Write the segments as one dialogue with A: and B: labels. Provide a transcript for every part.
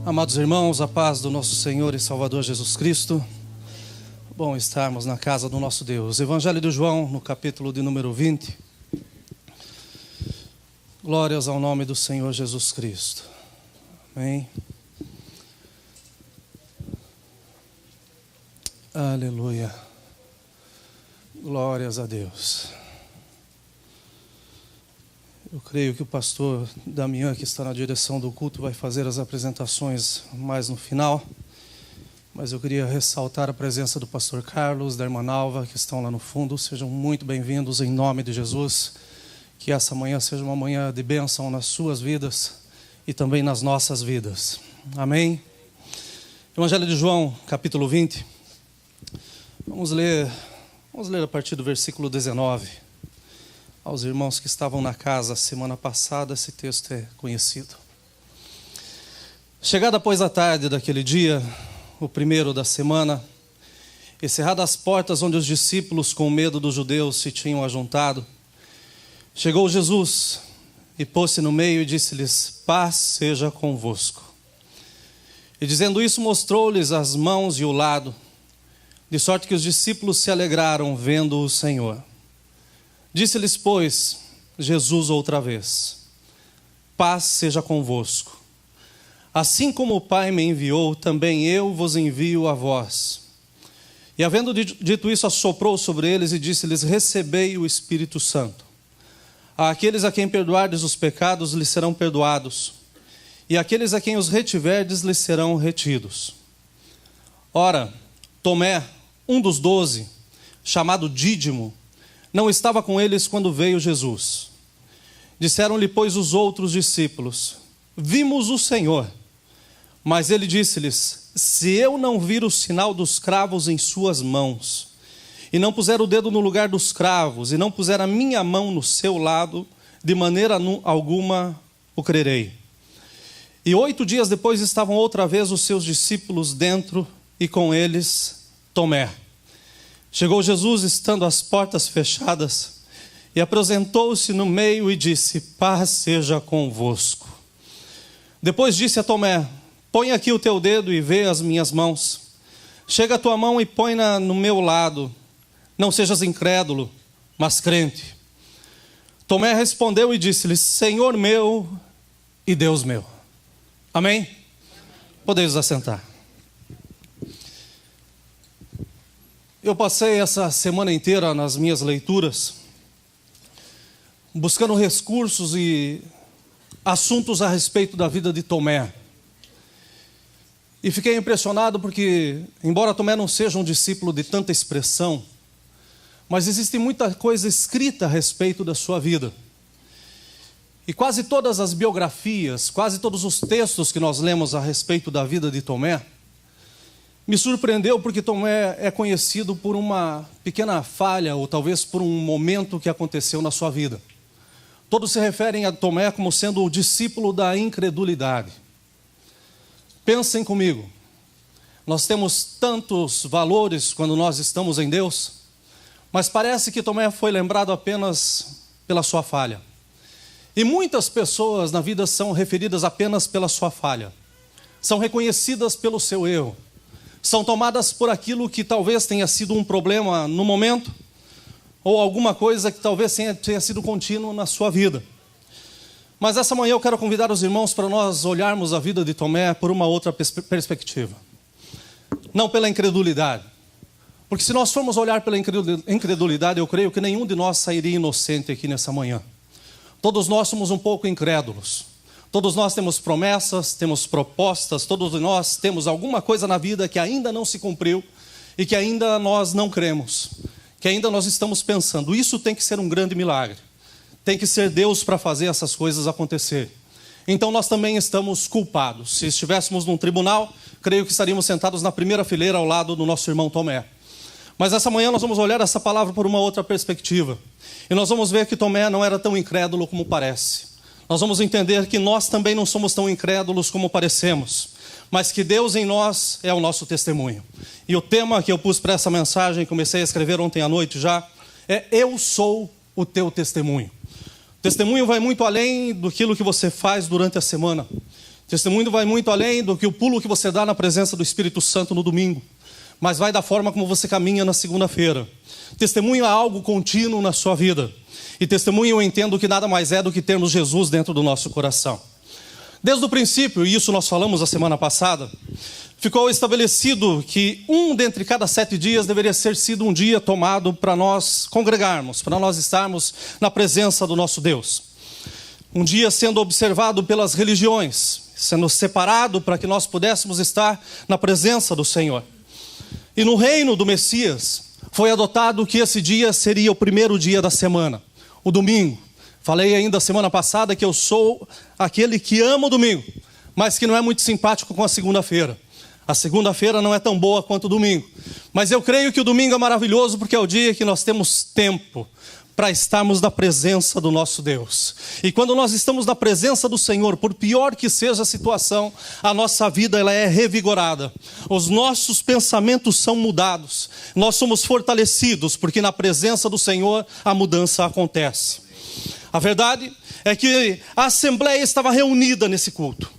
A: Amados irmãos, a paz do nosso Senhor e Salvador Jesus Cristo. Bom estarmos na casa do nosso Deus. Evangelho de João, no capítulo de número 20. Glórias ao nome do Senhor Jesus Cristo. Amém. Aleluia. Glórias a Deus. Eu creio que o pastor Damião, que está na direção do culto, vai fazer as apresentações mais no final. Mas eu queria ressaltar a presença do pastor Carlos, da irmã Nalva, que estão lá no fundo. Sejam muito bem-vindos em nome de Jesus. Que essa manhã seja uma manhã de bênção nas suas vidas e também nas nossas vidas. Amém? Evangelho de João, capítulo 20. Vamos ler a partir do versículo 19. Aos irmãos que estavam na casa semana passada, esse texto é conhecido. Chegada, pois, a tarde daquele dia, o primeiro da semana, e cerradas as portas onde os discípulos, com medo dos judeus, se tinham ajuntado, chegou Jesus e pôs-se no meio e disse-lhes: paz seja convosco. E dizendo isso, mostrou-lhes as mãos e o lado, de sorte que os discípulos se alegraram vendo o Senhor. Disse-lhes, pois, Jesus outra vez: paz seja convosco. Assim como o Pai me enviou, também eu vos envio a vós. E havendo dito isso, assoprou sobre eles e disse-lhes: recebei o Espírito Santo. Àqueles a quem perdoardes os pecados, lhes serão perdoados, e àqueles a quem os retiverdes, lhes serão retidos. Ora, Tomé, um dos 12, chamado Dídimo, não estava com eles quando veio Jesus. Disseram-lhe, pois, os outros discípulos: vimos o Senhor. Mas ele disse-lhes: se eu não vir o sinal dos cravos em suas mãos, e não puser o dedo no lugar dos cravos, e não puser a minha mão no seu lado, de maneira alguma o crerei. E 8 dias depois estavam outra vez os seus discípulos dentro, e com eles Tomé. Chegou Jesus, estando as portas fechadas, e apresentou-se no meio e disse: paz seja convosco. Depois disse a Tomé: põe aqui o teu dedo e vê as minhas mãos. Chega a tua mão e põe-na no meu lado. Não sejas incrédulo, mas crente. Tomé respondeu e disse-lhe: Senhor meu e Deus meu. Amém? Podeis assentar. Eu passei essa semana inteira nas minhas leituras buscando recursos e assuntos a respeito da vida de Tomé. E fiquei impressionado porque, embora Tomé não seja um discípulo de tanta expressão, mas existe muita coisa escrita a respeito da sua vida. E quase todas as biografias, quase todos os textos que nós lemos a respeito da vida de Tomé, me surpreendeu porque Tomé é conhecido por uma pequena falha, ou talvez por um momento que aconteceu na sua vida. Todos se referem a Tomé como sendo o discípulo da incredulidade. Pensem comigo, nós temos tantos valores quando nós estamos em Deus, mas parece que Tomé foi lembrado apenas pela sua falha. E muitas pessoas na vida são referidas apenas pela sua falha, são reconhecidas pelo seu erro, são tomadas por aquilo que talvez tenha sido um problema no momento, ou alguma coisa que talvez tenha sido contínuo na sua vida. Mas essa manhã eu quero convidar os irmãos para nós olharmos a vida de Tomé por uma outra perspectiva. Não pela incredulidade. Porque se nós formos olhar pela incredulidade, eu creio que nenhum de nós sairia inocente aqui nessa manhã. Todos nós somos um pouco incrédulos. Todos nós temos promessas, temos propostas, todos nós temos alguma coisa na vida que ainda não se cumpriu e que ainda nós não cremos, que ainda nós estamos pensando. Isso tem que ser um grande milagre. Tem que ser Deus para fazer essas coisas acontecer. Então nós também estamos culpados. Se estivéssemos num tribunal, creio que estaríamos sentados na primeira fileira ao lado do nosso irmão Tomé. Mas essa manhã nós vamos olhar essa palavra por uma outra perspectiva. E nós vamos ver que Tomé não era tão incrédulo como parece. Nós vamos entender que nós também não somos tão incrédulos como parecemos, mas que Deus em nós é o nosso testemunho. E o tema que eu pus para essa mensagem, comecei a escrever ontem à noite já, é: eu sou o teu testemunho. Testemunho vai muito além do que você faz durante a semana. Testemunho vai muito além do que o pulo que você dá na presença do Espírito Santo no domingo, mas vai da forma como você caminha na segunda-feira. Testemunho é algo contínuo na sua vida. E testemunho eu entendo que nada mais é do que termos Jesus dentro do nosso coração. Desde o princípio, e isso nós falamos a semana passada, ficou estabelecido que dentre cada 7 dias deveria ser sido um dia tomado para nós congregarmos, para nós estarmos na presença do nosso Deus. Um dia sendo observado pelas religiões, sendo separado para que nós pudéssemos estar na presença do Senhor. E no reino do Messias, foi adotado que esse dia seria o primeiro dia da semana, o domingo. Falei ainda semana passada que eu sou aquele que ama o domingo, mas que não é muito simpático com a segunda-feira. A segunda-feira não é tão boa quanto o domingo. Mas eu creio que o domingo é maravilhoso porque é o dia que nós temos tempo para estarmos na presença do nosso Deus. E quando nós estamos na presença do Senhor, por pior que seja a situação, a nossa vida ela é revigorada. Os nossos pensamentos são mudados. Nós somos fortalecidos, porque na presença do Senhor a mudança acontece. A verdade é que a Assembleia estava reunida nesse culto.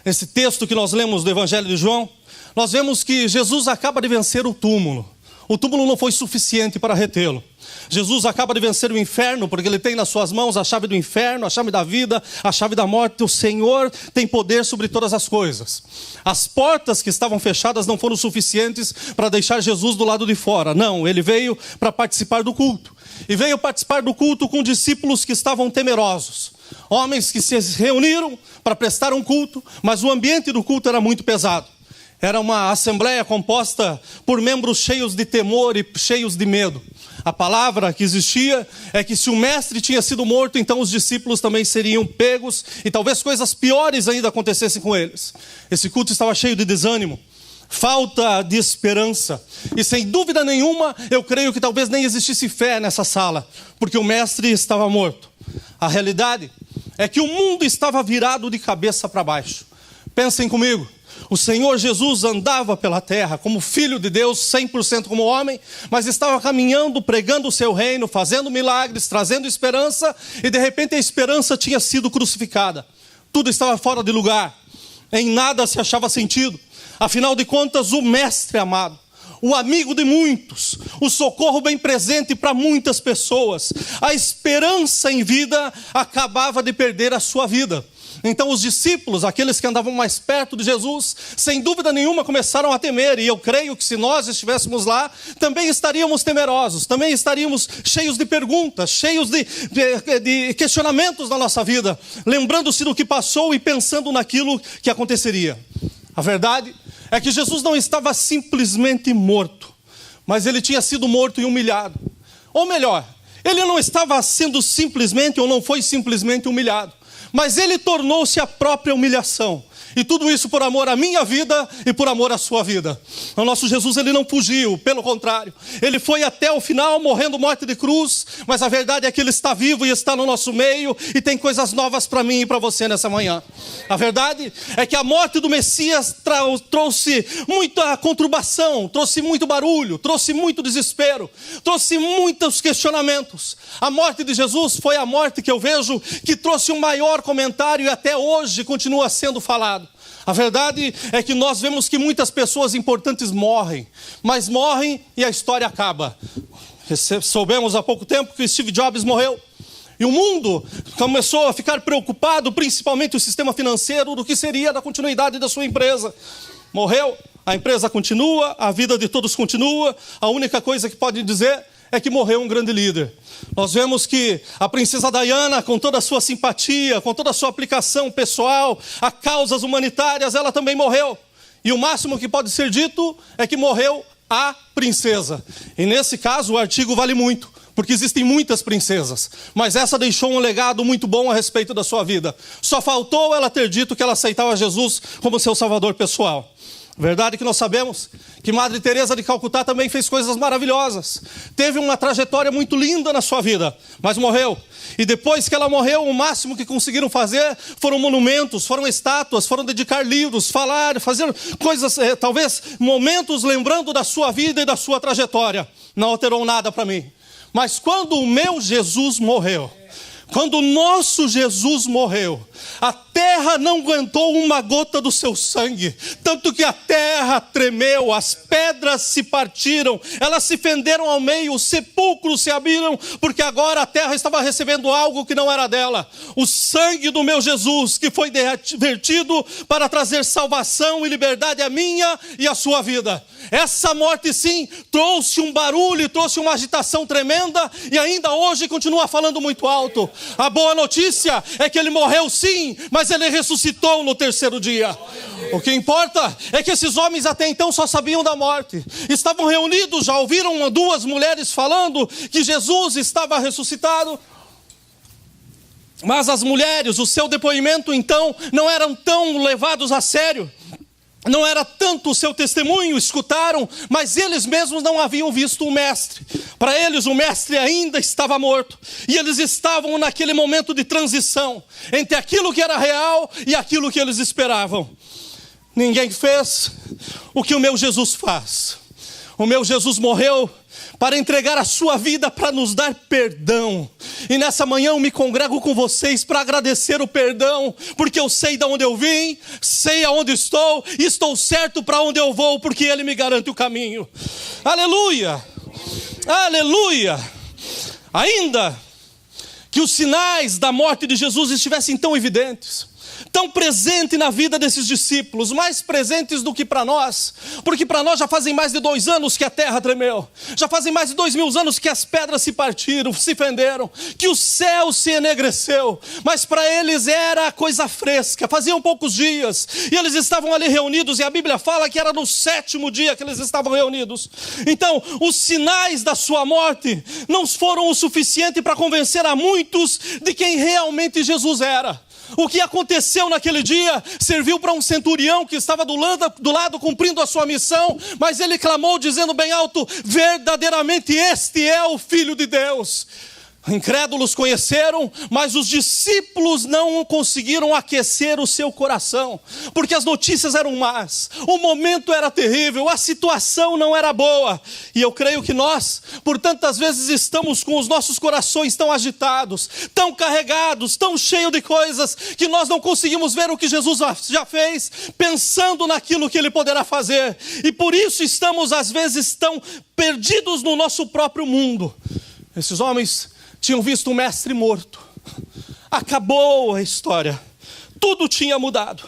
A: Esse texto que nós lemos do Evangelho de João, nós vemos que Jesus acaba de vencer o túmulo. O túmulo não foi suficiente para retê-lo. Jesus acaba de vencer o inferno, porque Ele tem nas suas mãos a chave do inferno, a chave da vida, a chave da morte. O Senhor tem poder sobre todas as coisas. As portas que estavam fechadas não foram suficientes para deixar Jesus do lado de fora. Não, Ele veio para participar do culto. E veio participar do culto com discípulos que estavam temerosos. Homens que se reuniram para prestar um culto, mas o ambiente do culto era muito pesado. Era uma assembleia composta por membros cheios de temor e cheios de medo. A palavra que existia é que se o mestre tinha sido morto, então os discípulos também seriam pegos e talvez coisas piores ainda acontecessem com eles. Esse culto estava cheio de desânimo, falta de esperança. E sem dúvida nenhuma, eu creio que talvez nem existisse fé nessa sala, porque o mestre estava morto. A realidade é que o mundo estava virado de cabeça para baixo. Pensem comigo. O Senhor Jesus andava pela terra como Filho de Deus, 100% como homem, mas estava caminhando, pregando o seu reino, fazendo milagres, trazendo esperança, e de repente a esperança tinha sido crucificada. Tudo estava fora de lugar, em nada se achava sentido. Afinal de contas, o mestre amado, o amigo de muitos, o socorro bem presente para muitas pessoas, a esperança em vida acabava de perder a sua vida. Então os discípulos, aqueles que andavam mais perto de Jesus, sem dúvida nenhuma começaram a temer. E eu creio que se nós estivéssemos lá, também estaríamos temerosos, também estaríamos cheios de perguntas, cheios de questionamentos na nossa vida, lembrando-se do que passou e pensando naquilo que aconteceria. A verdade é que Jesus não estava simplesmente morto, mas Ele tinha sido morto e humilhado. Ou melhor, Ele não estava sendo simplesmente ou não foi simplesmente humilhado, mas Ele tornou-se a própria humilhação. E tudo isso por amor à minha vida e por amor à sua vida. O nosso Jesus, Ele não fugiu, pelo contrário. Ele foi até o final, morrendo morte de cruz. Mas a verdade é que Ele está vivo e está no nosso meio. E tem coisas novas para mim e para você nessa manhã. A verdade é que a morte do Messias trouxe muita conturbação, trouxe muito barulho, trouxe muito desespero, trouxe muitos questionamentos. A morte de Jesus foi a morte que eu vejo que trouxe o maior comentário e até hoje continua sendo falado. A verdade é que nós vemos que muitas pessoas importantes morrem, mas morrem e a história acaba. Soubemos há pouco tempo que Steve Jobs morreu. E o mundo começou a ficar preocupado, principalmente o sistema financeiro, do que seria da continuidade da sua empresa. Morreu, a empresa continua, a vida de todos continua. A única coisa que pode dizer é que morreu um grande líder. Nós vemos que a princesa Diana, com toda a sua simpatia, com toda a sua aplicação pessoal a causas humanitárias, ela também morreu. E o máximo que pode ser dito é que morreu a princesa. E nesse caso o artigo vale muito, porque existem muitas princesas, mas essa deixou um legado muito bom a respeito da sua vida. Só faltou ela ter dito que ela aceitava Jesus como seu salvador pessoal. Verdade que nós sabemos que Madre Teresa de Calcutá também fez coisas maravilhosas. Teve uma trajetória muito linda na sua vida, mas morreu. E depois que ela morreu, o máximo que conseguiram fazer foram monumentos, foram estátuas, foram dedicar livros, falar, fazer coisas, talvez momentos lembrando da sua vida e da sua trajetória. Não alterou nada para mim. Mas quando o meu Jesus morreu, quando o nosso Jesus morreu, até terra não aguentou uma gota do seu sangue, tanto que a terra tremeu, as pedras se partiram, elas se fenderam ao meio, os sepulcros se abriram, porque agora a terra estava recebendo algo que não era dela, o sangue do meu Jesus, que foi vertido para trazer salvação e liberdade à minha e à sua vida. Essa morte sim trouxe um barulho, trouxe uma agitação tremenda, e ainda hoje continua falando muito alto. A boa notícia é que ele morreu sim, mas ele ressuscitou no terceiro dia. O que importa é que esses homens até então só sabiam da morte. Estavam reunidos, já ouviram duas mulheres falando que Jesus estava ressuscitado. Mas as mulheres, o seu depoimento então não eram tão levados a sério. Não era tanto o seu testemunho, escutaram, mas eles mesmos não haviam visto o mestre. Para eles o mestre ainda estava morto. E eles estavam naquele momento de transição entre aquilo que era real e aquilo que eles esperavam. Ninguém fez o que o meu Jesus faz. O meu Jesus morreu para entregar a sua vida para nos dar perdão. E nessa manhã eu me congrego com vocês para agradecer o perdão, porque eu sei de onde eu vim, sei aonde estou, e estou certo para onde eu vou, porque Ele me garante o caminho. Aleluia! Aleluia! Ainda que os sinais da morte de Jesus estivessem tão evidentes, tão presente na vida desses discípulos, mais presentes do que para nós, porque para nós já fazem mais de 2 anos que a terra tremeu, já fazem mais de 2000 anos que as pedras se partiram, se fenderam, que o céu se enegreceu, mas para eles era coisa fresca, faziam poucos dias, e eles estavam ali reunidos, e a Bíblia fala que era no 7º dia que eles estavam reunidos. Então, os sinais da sua morte não foram o suficiente para convencer a muitos de quem realmente Jesus era. O que aconteceu naquele dia serviu para um centurião que estava do lado cumprindo a sua missão, mas ele clamou dizendo bem alto: verdadeiramente este é o Filho de Deus. Incrédulos conheceram, mas os discípulos não conseguiram aquecer o seu coração, porque as notícias eram más, o momento era terrível, a situação não era boa. E eu creio que nós, por tantas vezes, estamos com os nossos corações tão agitados, tão carregados, tão cheios de coisas, que nós não conseguimos ver o que Jesus já fez, pensando naquilo que Ele poderá fazer. E por isso estamos às vezes tão perdidos no nosso próprio mundo. Esses homens tinham visto o mestre morto. Acabou a história. Tudo tinha mudado.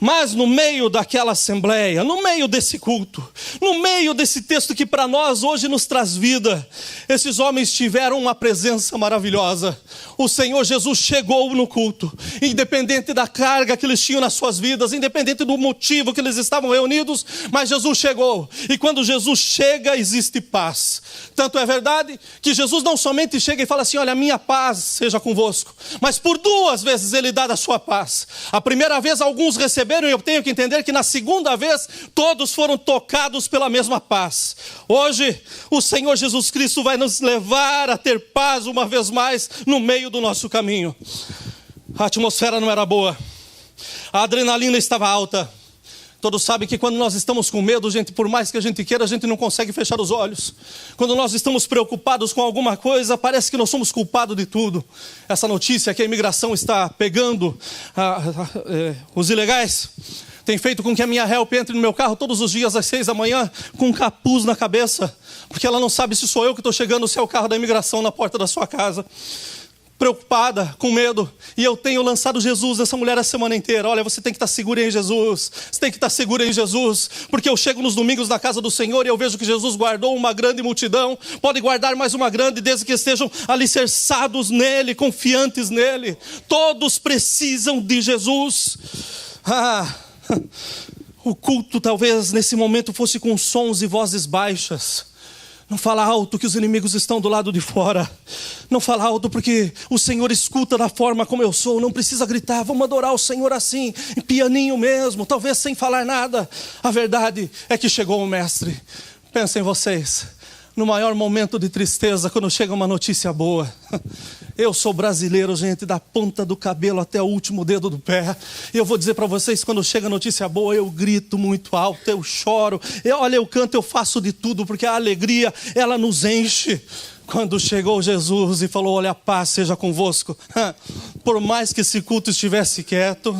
A: Mas no meio daquela assembleia, no meio desse culto, no meio desse texto que para nós hoje nos traz vida, esses homens tiveram uma presença maravilhosa. O Senhor Jesus chegou no culto, independente da carga que eles tinham nas suas vidas, independente do motivo que eles estavam reunidos, mas Jesus chegou. E quando Jesus chega, existe paz. Tanto é verdade que Jesus não somente chega e fala assim: olha, minha paz seja convosco, mas por 2 vezes Ele dá da sua paz. A primeira vez alguns receberam, e eu tenho que entender que na segunda vez todos foram tocados pela mesma paz. Hoje o Senhor Jesus Cristo vai nos levar a ter paz uma vez mais no meio do nosso caminho. A atmosfera não era boa, a adrenalina estava alta. Todos sabem que quando nós estamos com medo, gente, por mais que a gente queira, a gente não consegue fechar os olhos. Quando nós estamos preocupados com alguma coisa, parece que nós somos culpados de tudo. Essa notícia que a imigração está pegando os ilegais tem feito com que a minha help entre no meu carro todos os dias às 6 da manhã com um capuz na cabeça, porque ela não sabe se sou eu que estou chegando ou se é o carro da imigração na porta da sua casa. Preocupada, com medo, e eu tenho lançado Jesus nessa mulher a semana inteira. Olha, você tem que estar segura em Jesus, você tem que estar segura em Jesus, porque eu chego nos domingos na casa do Senhor e eu vejo que Jesus guardou uma grande multidão, pode guardar mais uma grande, desde que estejam alicerçados nele, confiantes nele. Todos precisam de Jesus. O culto talvez nesse momento fosse com sons e vozes baixas. Não fala alto que os inimigos estão do lado de fora. Não fala alto porque o Senhor escuta da forma como eu sou. Não precisa gritar, vamos adorar o Senhor assim, em pianinho mesmo, talvez sem falar nada. A verdade é que chegou o mestre. Pensem vocês, no maior momento de tristeza, quando chega uma notícia boa. Eu sou brasileiro, gente, da ponta do cabelo até o último dedo do pé. E eu vou dizer para vocês, quando chega notícia boa, eu grito muito alto, eu choro. Olha, eu canto, eu faço de tudo, porque a alegria, ela nos enche. Quando chegou Jesus e falou: olha, a paz seja convosco. por mais que esse culto estivesse quieto,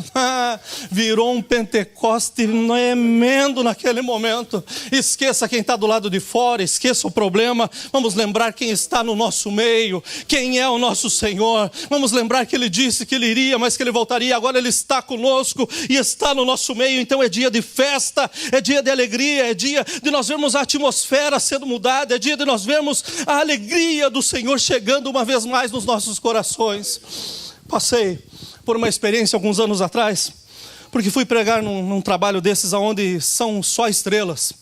A: virou um Pentecoste tremendo naquele momento. Esqueça quem está do lado de fora, esqueça o problema. Vamos lembrar quem está no nosso meio, quem é o nosso Senhor. Vamos lembrar que Ele disse que Ele iria, mas que Ele voltaria. Agora Ele está conosco e está no nosso meio. Então é dia de festa, é dia de alegria, é dia de nós vermos a atmosfera sendo mudada, é dia de nós vermos a alegria do Senhor chegando uma vez mais nos nossos corações. Passei por uma experiência alguns anos atrás, porque fui pregar num trabalho desses onde são só estrelas.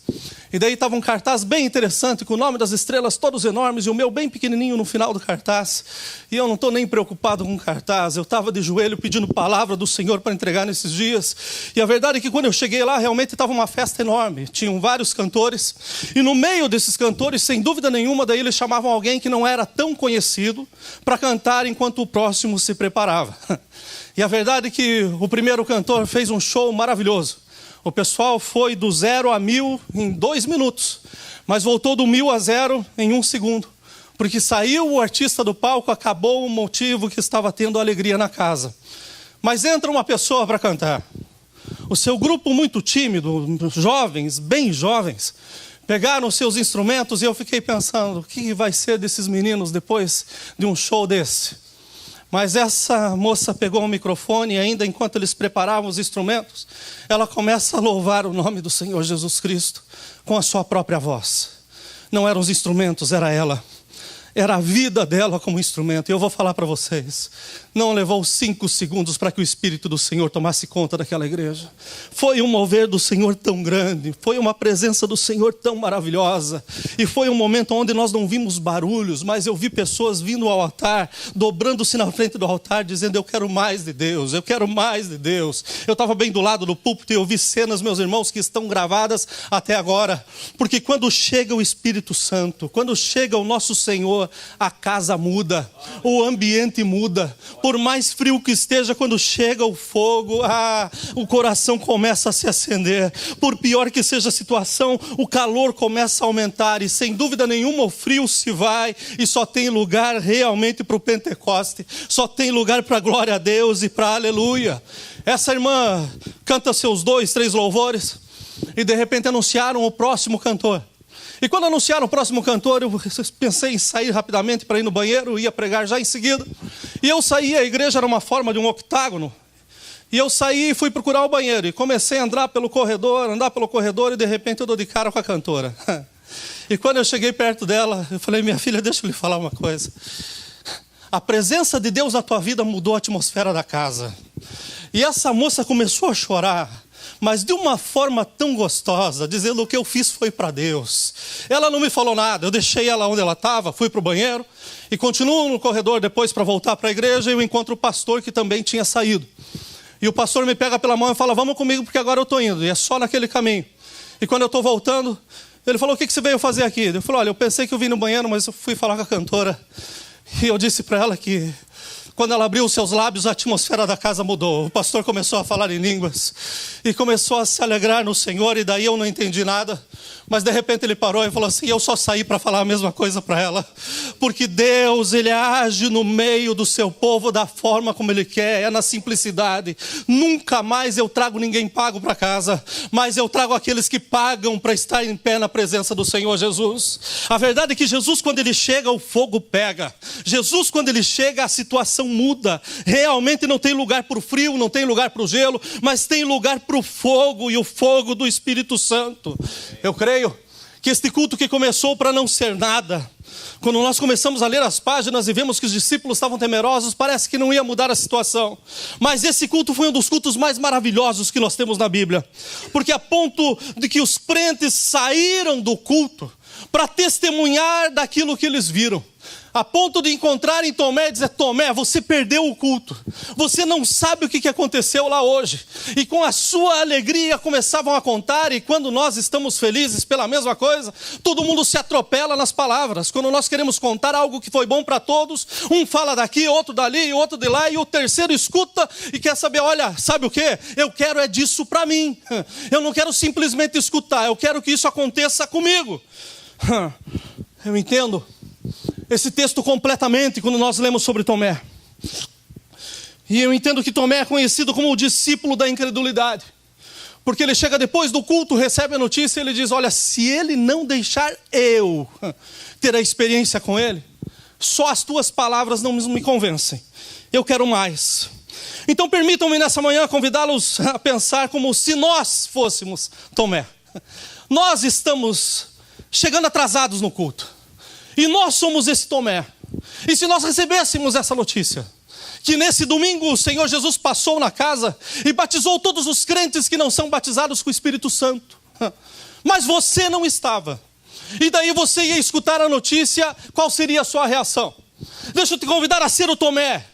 A: E daí estava um cartaz bem interessante, com o nome das estrelas todos enormes, e o meu bem pequenininho no final do cartaz. E eu não estou nem preocupado com o cartaz, eu estava de joelho pedindo palavra do Senhor para entregar nesses dias. E a verdade é que quando eu cheguei lá, realmente estava uma festa enorme. Tinham vários cantores, e no meio desses cantores, sem dúvida nenhuma, daí eles chamavam alguém que não era tão conhecido para cantar enquanto o próximo se preparava. E a verdade é que o primeiro cantor fez um show maravilhoso. O pessoal foi do 0 a 1000 em 2 minutos, mas voltou do 1000 a 0 em 1 segundo. Porque saiu o artista do palco, acabou o motivo que estava tendo alegria na casa. Mas entra uma pessoa para cantar. O seu grupo muito tímido, jovens, bem jovens, pegaram seus instrumentos e eu fiquei pensando, o que vai ser desses meninos depois de um show desse? Mas essa moça pegou o microfone e ainda enquanto eles preparavam os instrumentos, ela começa a louvar o nome do Senhor Jesus Cristo com a sua própria voz. Não eram os instrumentos, era ela. Era a vida dela como instrumento. E eu vou falar para vocês, não levou 5 segundos para que o Espírito do Senhor tomasse conta daquela igreja. Foi um mover do Senhor tão grande, foi uma presença do Senhor tão maravilhosa. E foi um momento onde nós não vimos barulhos, mas eu vi pessoas vindo ao altar, dobrando-se na frente do altar, dizendo, eu quero mais de Deus, eu quero mais de Deus. Eu estava bem do lado do púlpito e eu vi cenas, meus irmãos, que estão gravadas até agora. Porque quando chega o Espírito Santo, quando chega o nosso Senhor, a casa muda, o ambiente muda. Por mais frio que esteja, quando chega o fogo, o coração começa a se acender. Por pior que seja a situação, o calor começa a aumentar. E sem dúvida nenhuma o frio se vai. E só tem lugar realmente para o Pentecoste. Só tem lugar para a glória a Deus e para a aleluia. Essa irmã canta seus 2, 3 louvores. E de repente anunciaram o próximo cantor. E quando anunciaram o próximo cantor, eu pensei em sair rapidamente para ir no banheiro, ia pregar já em seguida. E eu saí, a igreja era uma forma de um octágono. E eu saí e fui procurar o banheiro. E comecei a andar pelo corredor, e de repente eu dou de cara com a cantora. E quando eu cheguei perto dela, eu falei, minha filha, deixa eu lhe falar uma coisa. A presença de Deus na tua vida mudou a atmosfera da casa. E essa moça começou a chorar. Mas de uma forma tão gostosa, dizendo o que eu fiz foi para Deus. Ela não me falou nada, eu deixei ela onde ela estava, fui para o banheiro e continuo no corredor depois para voltar para a igreja e eu encontro o pastor que também tinha saído. E o pastor me pega pela mão e fala, vamos comigo porque agora eu estou indo, e é só naquele caminho. E quando eu estou voltando, ele falou, o que você veio fazer aqui? Eu falei, olha, eu pensei que eu vim no banheiro, mas eu fui falar com a cantora. E eu disse para ela que quando ela abriu os seus lábios, a atmosfera da casa mudou. O pastor começou a falar em línguas e começou a se alegrar no Senhor, e daí eu não entendi nada. Mas de repente ele parou e falou assim, eu só saí para falar a mesma coisa para ela. Porque Deus, Ele age no meio do seu povo da forma como Ele quer, é na simplicidade. Nunca mais eu trago ninguém pago para casa, mas eu trago aqueles que pagam para estar em pé na presença do Senhor Jesus. A verdade é que Jesus, quando Ele chega, o fogo pega. Jesus, quando Ele chega, a situação muda. Realmente não tem lugar para o frio, não tem lugar para o gelo, mas tem lugar para o fogo, e o fogo do Espírito Santo. Eu creio que este culto que começou para não ser nada, quando nós começamos a ler as páginas e vemos que os discípulos estavam temerosos, parece que não ia mudar a situação. Mas esse culto foi um dos cultos mais maravilhosos que nós temos na Bíblia. Porque a ponto de que os crentes saíram do culto para testemunhar daquilo que eles viram. A ponto de encontrarem Tomé e dizer, Tomé, você perdeu o culto. Você não sabe o que aconteceu lá hoje. E com a sua alegria começavam a contar, e quando nós estamos felizes pela mesma coisa, todo mundo se atropela nas palavras. Quando nós queremos contar algo que foi bom para todos, um fala daqui, outro dali, outro de lá, e o terceiro escuta e quer saber, olha, sabe o que? Eu quero é disso para mim. Eu não quero simplesmente escutar, eu quero que isso aconteça comigo. Eu entendo esse texto completamente quando nós lemos sobre Tomé. E eu entendo que Tomé é conhecido como o discípulo da incredulidade. Porque ele chega depois do culto, recebe a notícia e ele diz: olha, se ele não deixar eu ter a experiência com ele, só as tuas palavras não me convencem. Eu quero mais. Então permitam-me nessa manhã convidá-los a pensar como se nós fôssemos Tomé. Nós estamos chegando atrasados no culto. E nós somos esse Tomé. E se nós recebêssemos essa notícia, que nesse domingo o Senhor Jesus passou na casa e batizou todos os crentes que não são batizados com o Espírito Santo. Mas você não estava. E daí você ia escutar a notícia, qual seria a sua reação? Deixa eu te convidar a ser o Tomé,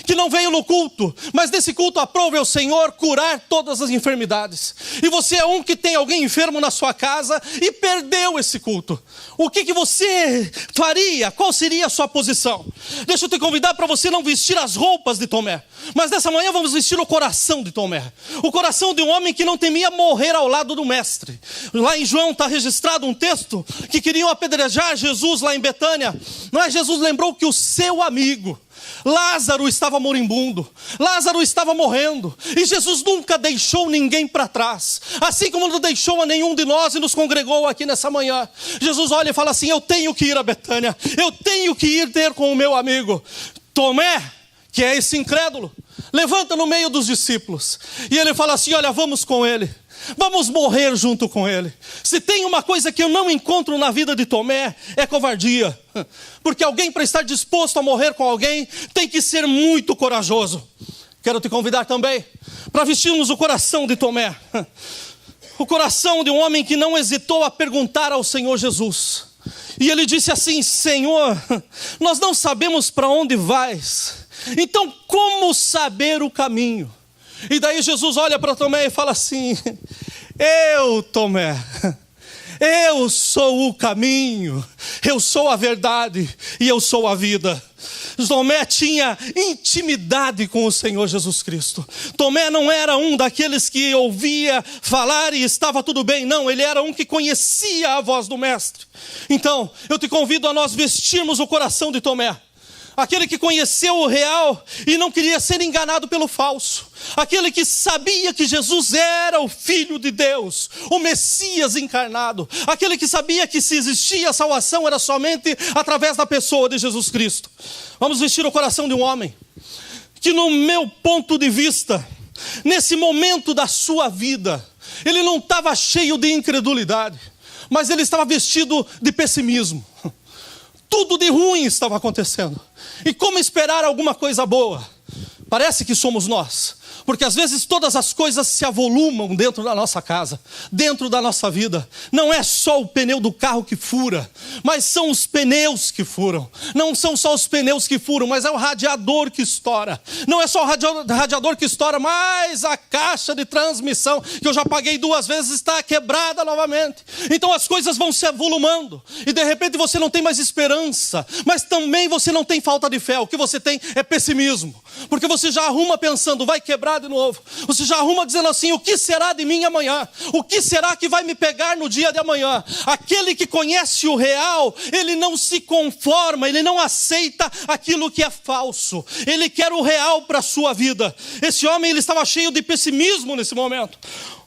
A: que não veio no culto, mas nesse culto aprove ao Senhor curar todas as enfermidades. E você é um que tem alguém enfermo na sua casa e perdeu esse culto. O que você faria? Qual seria a sua posição? Deixa eu te convidar para você não vestir as roupas de Tomé, mas nessa manhã vamos vestir o coração de Tomé. O coração de um homem que não temia morrer ao lado do mestre. Lá em João está registrado um texto que queriam apedrejar Jesus lá em Betânia. Mas Jesus lembrou que o seu amigo Lázaro estava moribundo, Lázaro estava morrendo, e Jesus nunca deixou ninguém para trás, assim como não deixou a nenhum de nós e nos congregou aqui nessa manhã. Jesus olha e fala assim: eu tenho que ir a Betânia, eu tenho que ir ter com o meu amigo. Tomé, que é esse incrédulo, levanta no meio dos discípulos, e ele fala assim: olha, vamos com ele. Vamos morrer junto com ele. Se tem uma coisa que eu não encontro na vida de Tomé, é covardia. Porque alguém, para estar disposto a morrer com alguém, tem que ser muito corajoso. Quero te convidar também para vestirmos o coração de Tomé. O coração de um homem que não hesitou a perguntar ao Senhor Jesus. E ele disse assim: Senhor, nós não sabemos para onde vais, então como saber o caminho? E daí Jesus olha para Tomé e fala assim: eu, Tomé, eu sou o caminho, eu sou a verdade e eu sou a vida. Tomé tinha intimidade com o Senhor Jesus Cristo. Tomé não era um daqueles que ouvia falar e estava tudo bem. Não, ele era um que conhecia a voz do Mestre. Então, eu te convido a nós vestirmos o coração de Tomé. Aquele que conheceu o real e não queria ser enganado pelo falso. Aquele que sabia que Jesus era o Filho de Deus, o Messias encarnado. Aquele que sabia que se existia a salvação era somente através da pessoa de Jesus Cristo. Vamos vestir o coração de um homem que, no meu ponto de vista, nesse momento da sua vida, ele não estava cheio de incredulidade, mas ele estava vestido de pessimismo. Tudo de ruim estava acontecendo. E como esperar alguma coisa boa? Parece que somos nós. Porque às vezes todas as coisas se avolumam dentro da nossa casa, dentro da nossa vida. Não é só o pneu do carro que fura, mas são os pneus que furam. Não são só os pneus que furam, mas é o radiador que estoura. Não é só o radiador que estoura, mas a caixa de transmissão, que eu já paguei 2 vezes, está quebrada novamente. Então as coisas vão se avolumando. E de repente você não tem mais esperança, mas também você não tem falta de fé. O que você tem é pessimismo. Porque você já arruma pensando: vai quebrar de novo. Você já arruma dizendo assim: o que será de mim amanhã? O que será que vai me pegar no dia de amanhã? Aquele que conhece o real, ele não se conforma, ele não aceita aquilo que é falso. Ele quer o real para a sua vida. Esse homem, ele estava cheio de pessimismo nesse momento.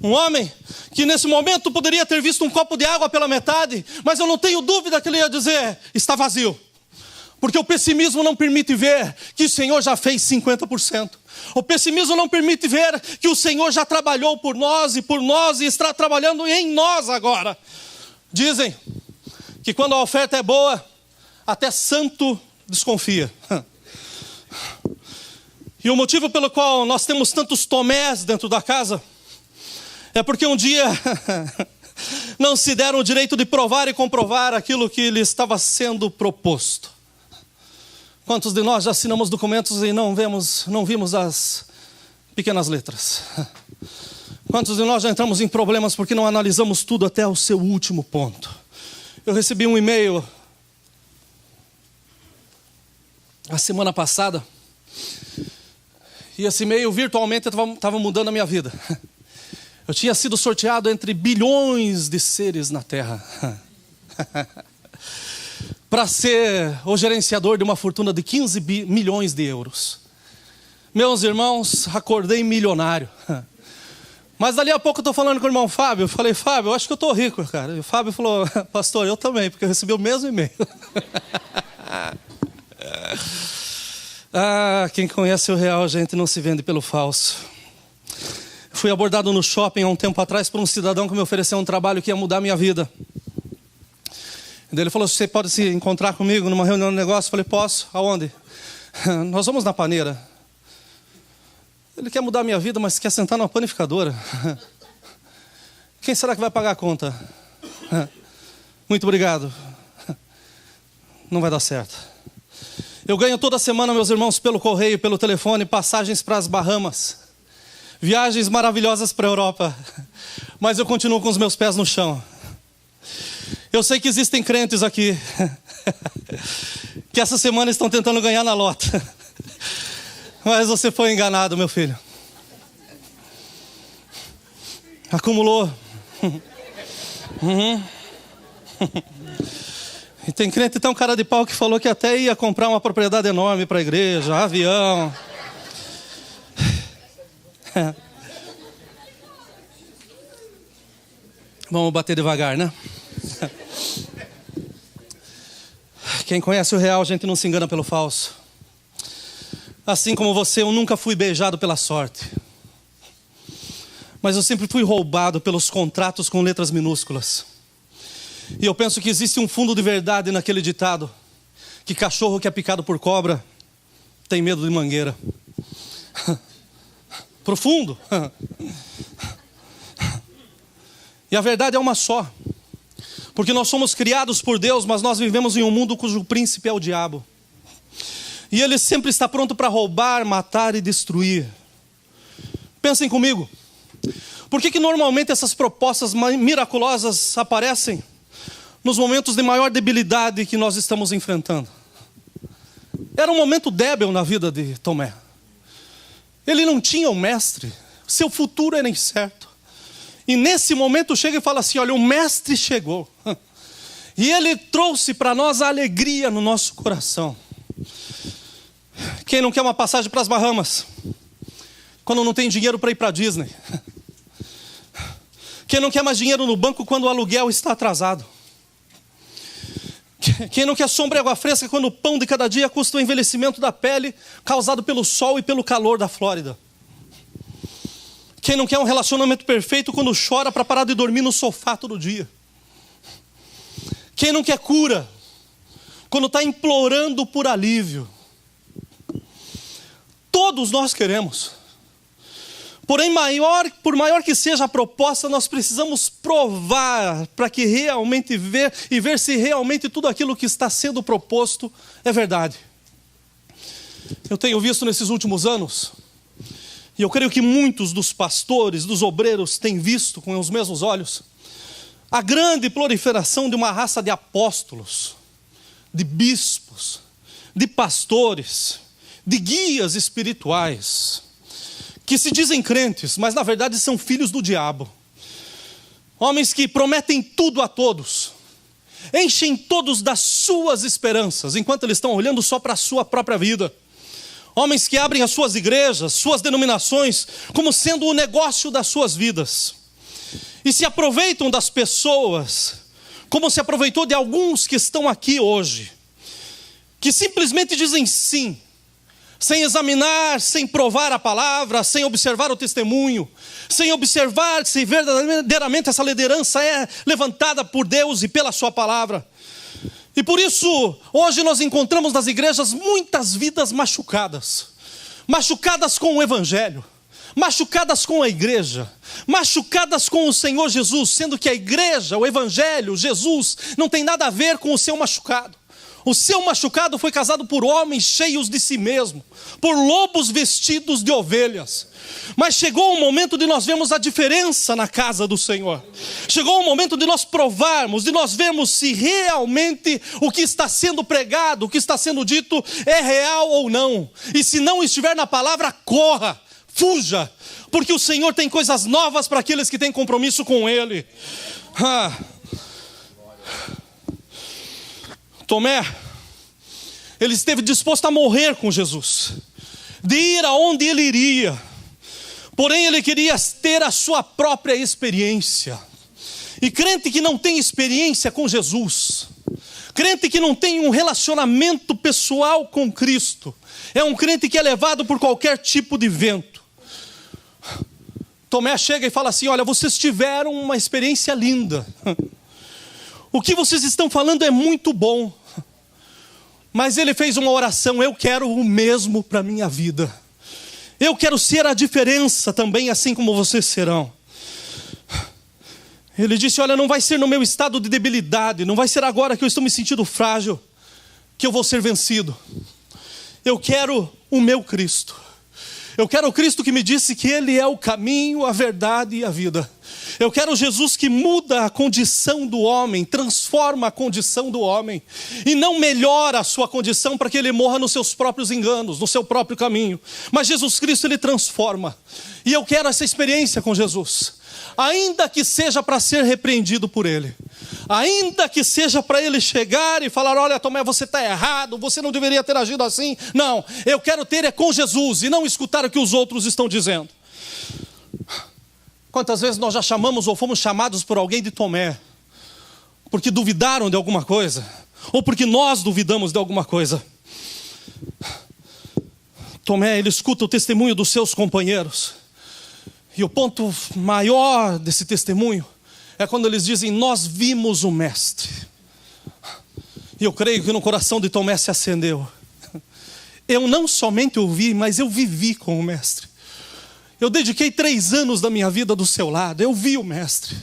A: Um homem que nesse momento poderia ter visto um copo de água pela metade, mas eu não tenho dúvida que ele ia dizer: está vazio. Porque o pessimismo não permite ver que o Senhor já fez 50%. O pessimismo não permite ver que o Senhor já trabalhou por nós e está trabalhando em nós agora. Dizem que quando a oferta é boa, até santo desconfia. E o motivo pelo qual nós temos tantos Tomés dentro da casa é porque um dia não se deram o direito de provar e comprovar aquilo que lhe estava sendo proposto. Quantos de nós já assinamos documentos e não vimos as pequenas letras? Quantos de nós já entramos em problemas porque não analisamos tudo até o seu último ponto? Eu recebi um e-mail a semana passada, e esse e-mail virtualmente estava mudando a minha vida. Eu tinha sido sorteado entre bilhões de seres na Terra para ser o gerenciador de uma fortuna de 15 milhões de euros. Meus irmãos, acordei milionário. Mas dali a pouco eu estou falando com o irmão Fábio. Eu falei, Fábio, eu acho que eu estou rico, cara. E o Fábio falou, pastor, eu também, porque eu recebi o mesmo e-mail. Quem conhece o real, gente, não se vende pelo falso. Fui abordado no shopping há um tempo atrás por um cidadão que me ofereceu um trabalho que ia mudar a minha vida. Ele falou, você pode se encontrar comigo numa reunião de negócio? Eu falei, posso. Aonde? Nós vamos na paneira. Ele quer mudar a minha vida, mas quer sentar numa panificadora. Quem será que vai pagar a conta? Muito obrigado. Não vai dar certo. Eu ganho toda semana, meus irmãos, pelo correio, pelo telefone, passagens para as Bahamas. Viagens maravilhosas para a Europa. Mas eu continuo com os meus pés no chão. Eu sei que existem crentes aqui que essa semana estão tentando ganhar na lota. Mas você foi enganado, meu filho. Acumulou. E tem crente tão cara de pau que falou que até ia comprar uma propriedade enorme para a igreja, avião. Vamos bater devagar, né? Quem conhece o real, a gente não se engana pelo falso. Assim como você, eu nunca fui beijado pela sorte. Mas eu sempre fui roubado pelos contratos com letras minúsculas. E eu penso que existe um fundo de verdade naquele ditado, que cachorro que é picado por cobra tem medo de mangueira. Profundo. E a verdade é uma só. Porque nós somos criados por Deus, mas nós vivemos em um mundo cujo príncipe é o diabo. E ele sempre está pronto para roubar, matar e destruir. Pensem comigo. Por que normalmente essas propostas miraculosas aparecem nos momentos de maior debilidade que nós estamos enfrentando? Era um momento débil na vida de Tomé. Ele não tinha um mestre. Seu futuro era incerto. E nesse momento chega e fala assim, olha, o mestre chegou. E ele trouxe para nós a alegria no nosso coração. Quem não quer uma passagem para as Bahamas? Quando não tem dinheiro para ir para a Disney? Quem não quer mais dinheiro no banco quando o aluguel está atrasado? Quem não quer sombra e água fresca quando o pão de cada dia custa o envelhecimento da pele causado pelo sol e pelo calor da Flórida? Quem não quer um relacionamento perfeito quando chora para parar de dormir no sofá todo dia? Quem não quer cura quando está implorando por alívio? Todos nós queremos. Porém, por maior que seja a proposta, nós precisamos provar para que realmente ver se realmente tudo aquilo que está sendo proposto é verdade. Eu tenho visto nesses últimos anos, e eu creio que muitos dos pastores, dos obreiros têm visto com os mesmos olhos, a grande proliferação de uma raça de apóstolos, de bispos, de pastores, de guias espirituais, que se dizem crentes, mas na verdade são filhos do diabo. Homens que prometem tudo a todos, enchem todos das suas esperanças, enquanto eles estão olhando só para a sua própria vida. Homens que abrem as suas igrejas, suas denominações, como sendo o negócio das suas vidas. E se aproveitam das pessoas, como se aproveitou de alguns que estão aqui hoje, que simplesmente dizem sim, sem examinar, sem provar a palavra, sem observar o testemunho, sem observar se verdadeiramente essa liderança é levantada por Deus e pela sua palavra. E por isso, hoje nós encontramos nas igrejas muitas vidas machucadas. Machucadas com o Evangelho, machucadas com a igreja, machucadas com o Senhor Jesus, sendo que a igreja, o Evangelho, Jesus, não tem nada a ver com o seu machucado. O seu machucado foi causado por homens cheios de si mesmo, por lobos vestidos de ovelhas. Mas chegou o momento de nós vermos a diferença na casa do Senhor. Chegou o momento de nós provarmos, de nós vermos se realmente o que está sendo pregado, o que está sendo dito é real ou não. E se não estiver na palavra, corra, fuja, porque o Senhor tem coisas novas para aqueles que têm compromisso com Ele. Tomé, ele esteve disposto a morrer com Jesus. de ir aonde ele iria. Porém, ele queria ter a sua própria experiência. E crente que não tem experiência com Jesus, crente que não tem um relacionamento pessoal com Cristo, é um crente que é levado por qualquer tipo de vento. Tomé chega e fala assim: olha, vocês tiveram uma experiência linda. O que vocês estão falando é muito bom. Mas ele fez uma oração: eu quero o mesmo para a minha vida. Eu quero ser a diferença também, assim como vocês serão. Ele disse: olha, não vai ser no meu estado de debilidade, não vai ser agora que eu estou me sentindo frágil, que eu vou ser vencido. Eu quero o meu Cristo. Eu quero o Cristo que me disse que Ele é o caminho, a verdade e a vida. Eu quero Jesus que muda a condição do homem, transforma a condição do homem, e não melhora a sua condição para que ele morra nos seus próprios enganos, no seu próprio caminho. Mas Jesus Cristo, Ele transforma. E eu quero essa experiência com Jesus. Ainda que seja para ser repreendido por Ele. Ainda que seja para Ele chegar e falar: olha, Tomé, você está errado, você não deveria ter agido assim. Não, eu quero ter é com Jesus e não escutar o que os outros estão dizendo. Quantas vezes nós já chamamos ou fomos chamados por alguém de Tomé, porque duvidaram de alguma coisa, ou porque nós duvidamos de alguma coisa. Tomé, ele escuta o testemunho dos seus companheiros, e o ponto maior desse testemunho é quando eles dizem: nós vimos o Mestre. E eu creio que no coração de Tomé se acendeu: eu não somente o vi, mas eu vivi com o Mestre. Eu dediquei 3 anos da minha vida do seu lado, eu vi o Mestre.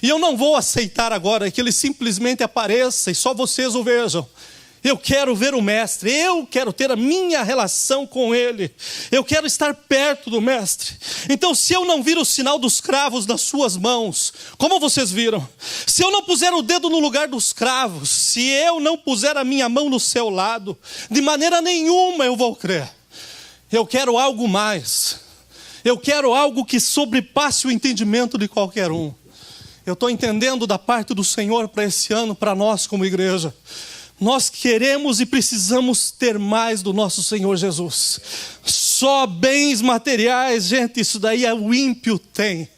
A: E eu não vou aceitar agora que ele simplesmente apareça e só vocês o vejam. Eu quero ver o Mestre, eu quero ter a minha relação com Ele. Eu quero estar perto do Mestre. Então, se eu não vir o sinal dos cravos nas suas mãos, como vocês viram, se eu não puser o dedo no lugar dos cravos, se eu não puser a minha mão no seu lado, de maneira nenhuma eu vou crer. Eu quero algo mais. Eu quero algo que sobrepasse o entendimento de qualquer um. Eu estou entendendo da parte do Senhor para esse ano, para nós como igreja. Nós queremos e precisamos ter mais do nosso Senhor Jesus. Só bens materiais, gente, isso daí o ímpio tem.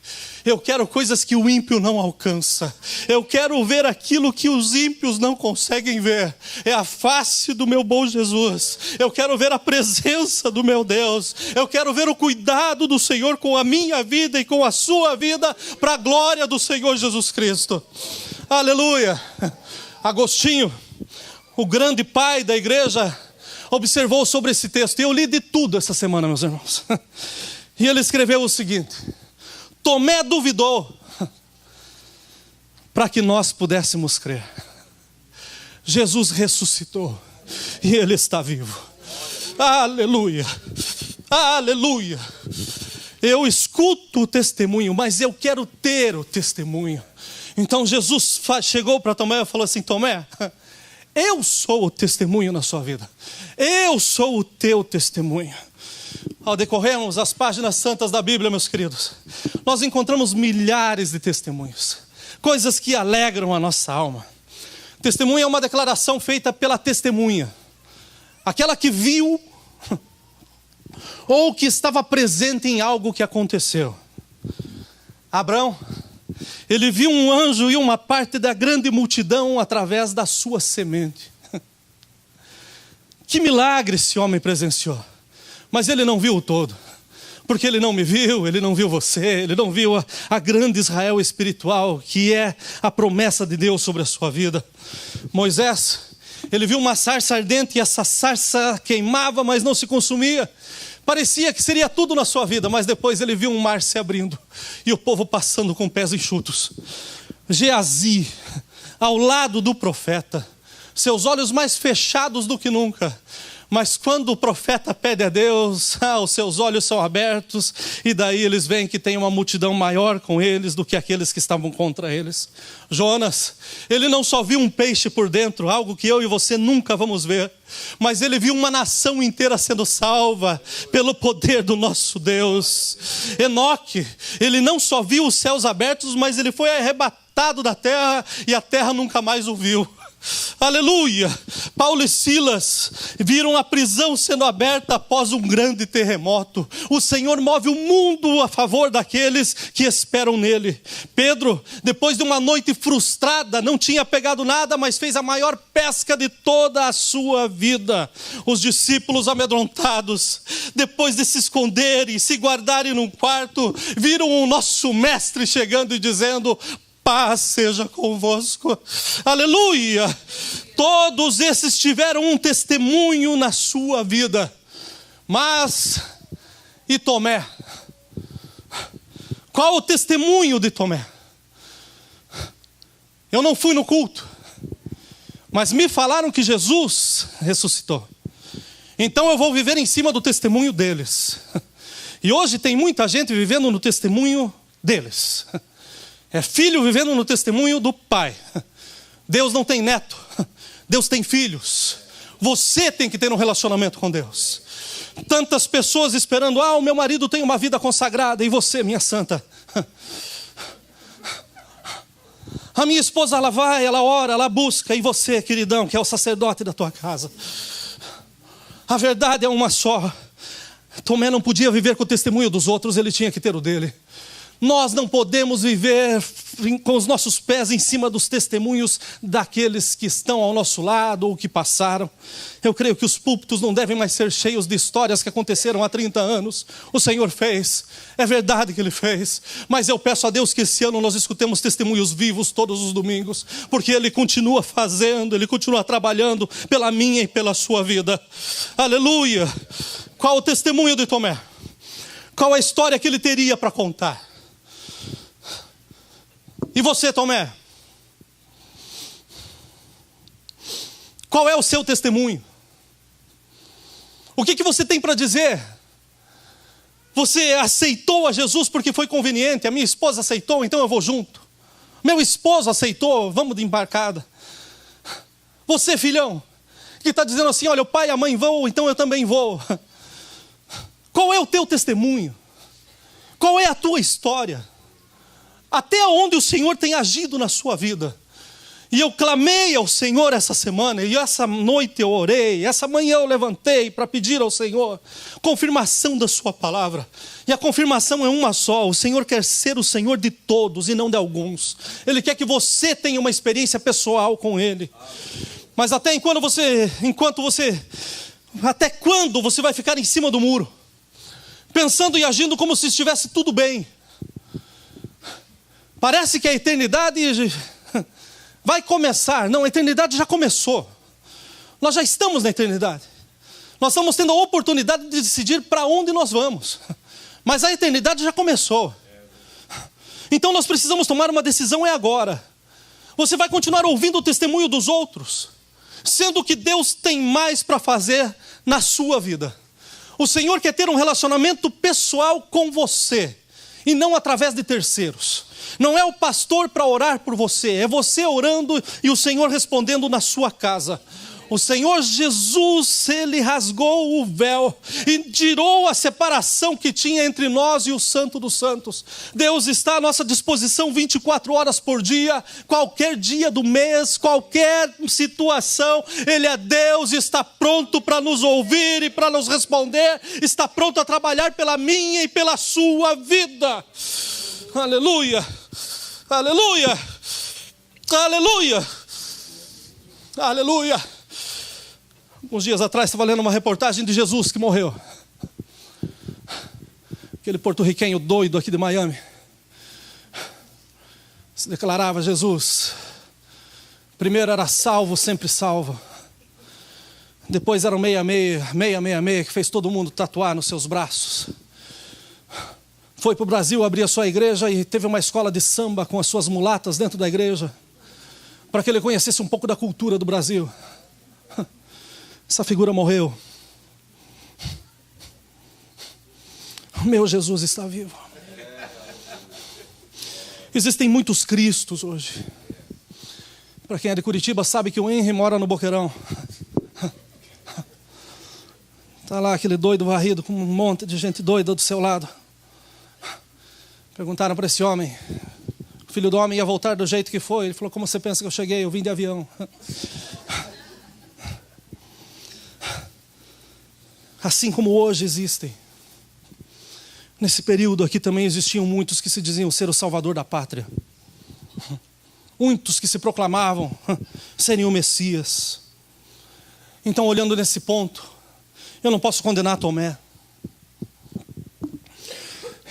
A: Eu quero coisas que o ímpio não alcança. Eu quero ver aquilo que os ímpios não conseguem ver. É a face do meu bom Jesus. Eu quero ver a presença do meu Deus. Eu quero ver o cuidado do Senhor com a minha vida e com a sua vida, para a glória do Senhor Jesus Cristo. Aleluia. Agostinho, o grande pai da igreja, observou sobre esse texto. E eu li de tudo essa semana, meus irmãos. E ele escreveu o seguinte: Tomé duvidou para que nós pudéssemos crer. Jesus ressuscitou e Ele está vivo. Aleluia, aleluia. Eu escuto o testemunho, mas eu quero ter o testemunho. Então Jesus chegou para Tomé e falou assim: Tomé, eu sou o testemunho na sua vida. Eu sou o teu testemunho. Ao decorrermos as páginas santas da Bíblia, meus queridos, nós encontramos milhares de testemunhos, coisas que alegram a nossa alma. Testemunha é uma declaração feita pela testemunha, aquela que viu ou que estava presente em algo que aconteceu. Abraão, ele viu um anjo e uma parte da grande multidão através da sua semente. Que milagre esse homem presenciou. Mas ele não viu o todo, porque ele não me viu, ele não viu você, ele não viu a grande Israel espiritual, que é a promessa de Deus sobre a sua vida. Moisés, ele viu uma sarça ardente e essa sarça queimava, mas não se consumia. Parecia que seria tudo na sua vida, mas depois ele viu um mar se abrindo e o povo passando com pés enxutos. Geazi, ao lado do profeta, seus olhos mais fechados do que nunca. Mas quando o profeta pede a Deus, os seus olhos são abertos, e daí eles veem que tem uma multidão maior com eles do que aqueles que estavam contra eles. Jonas, ele não só viu um peixe por dentro, algo que eu e você nunca vamos ver, mas ele viu uma nação inteira sendo salva pelo poder do nosso Deus. Enoque, ele não só viu os céus abertos, mas ele foi arrebatado da terra e a terra nunca mais o viu. Aleluia! Paulo e Silas viram a prisão sendo aberta após um grande terremoto. O Senhor move o mundo a favor daqueles que esperam nele. Pedro, depois de uma noite frustrada, não tinha pegado nada, mas fez a maior pesca de toda a sua vida. Os discípulos amedrontados, depois de se esconderem, se guardarem num quarto, viram o nosso mestre chegando e dizendo: paz seja convosco. Aleluia! Todos esses tiveram um testemunho na sua vida. Mas, e Tomé? Qual o testemunho de Tomé? Eu não fui no culto, mas me falaram que Jesus ressuscitou. Então eu vou viver em cima do testemunho deles. E hoje tem muita gente vivendo no testemunho deles. É filho vivendo no testemunho do pai. Deus não tem neto, Deus tem filhos. Você tem que ter um relacionamento com Deus. Tantas pessoas esperando: o meu marido tem uma vida consagrada. E você, minha santa? A minha esposa, ela vai, ela ora, ela busca. E você, queridão, que é o sacerdote da tua casa? A verdade é uma só. Tomé não podia viver com o testemunho dos outros, ele tinha que ter o dele. Nós não podemos viver com os nossos pés em cima dos testemunhos daqueles que estão ao nosso lado ou que passaram. Eu creio que os púlpitos não devem mais ser cheios de histórias que aconteceram há 30 anos. O Senhor fez, é verdade que Ele fez, mas eu peço a Deus que esse ano nós escutemos testemunhos vivos todos os domingos, porque Ele continua fazendo, Ele continua trabalhando pela minha e pela sua vida. Aleluia! Qual o testemunho de Tomé? Qual a história que ele teria para contar? E você, Tomé? Qual é o seu testemunho? O que você tem para dizer? Você aceitou a Jesus porque foi conveniente? A minha esposa aceitou, então eu vou junto. Meu esposo aceitou, vamos de embarcada. Você, filhão, que está dizendo assim: olha, o pai e a mãe vão, então eu também vou. Qual é o teu testemunho? Qual é a tua história? Até onde o Senhor tem agido na sua vida? E eu clamei ao Senhor essa semana, e essa noite eu orei, essa manhã eu levantei para pedir ao Senhor confirmação da sua palavra. E a confirmação é uma só: o Senhor quer ser o Senhor de todos e não de alguns. Ele quer que você tenha uma experiência pessoal com Ele. Mas até quando você vai ficar em cima do muro, pensando e agindo como se estivesse tudo bem? Parece que a eternidade vai começar. Não, a eternidade já começou. Nós já estamos na eternidade. Nós estamos tendo a oportunidade de decidir para onde nós vamos. Mas a eternidade já começou. Então nós precisamos tomar uma decisão, é agora. Você vai continuar ouvindo o testemunho dos outros, sendo que Deus tem mais para fazer na sua vida. O Senhor quer ter um relacionamento pessoal com você, e não através de terceiros. Não é o pastor para orar por você, é você orando e o Senhor respondendo na sua casa. O Senhor Jesus, Ele rasgou o véu e tirou a separação que tinha entre nós e o Santo dos Santos. Deus está à nossa disposição 24 horas por dia, qualquer dia do mês, qualquer situação. Ele é Deus e está pronto para nos ouvir e para nos responder. Está pronto a trabalhar pela minha e pela sua vida. Aleluia, aleluia, aleluia, aleluia. Uns dias atrás estava lendo uma reportagem de Jesus que morreu. Aquele porto-riquenho doido aqui de Miami. Se declarava Jesus. Primeiro era salvo, sempre salvo. Depois era o 666, que fez todo mundo tatuar nos seus braços. Foi para o Brasil, abriu a sua igreja e teve uma escola de samba com as suas mulatas dentro da igreja, para que ele conhecesse um pouco da cultura do Brasil. Essa figura morreu. O meu Jesus está vivo. Existem muitos Cristos hoje. Para quem é de Curitiba sabe que o Henry mora no Boqueirão. Está lá aquele doido varrido com um monte de gente doida do seu lado. Perguntaram para esse homem: O Filho do Homem ia voltar do jeito que foi. Ele falou, como você pensa que eu cheguei? Eu vim de avião. Assim como hoje existem. Nesse período aqui também existiam muitos que se diziam ser o salvador da pátria. Muitos que se proclamavam serem o Messias. Então, olhando nesse ponto, eu não posso condenar Tomé.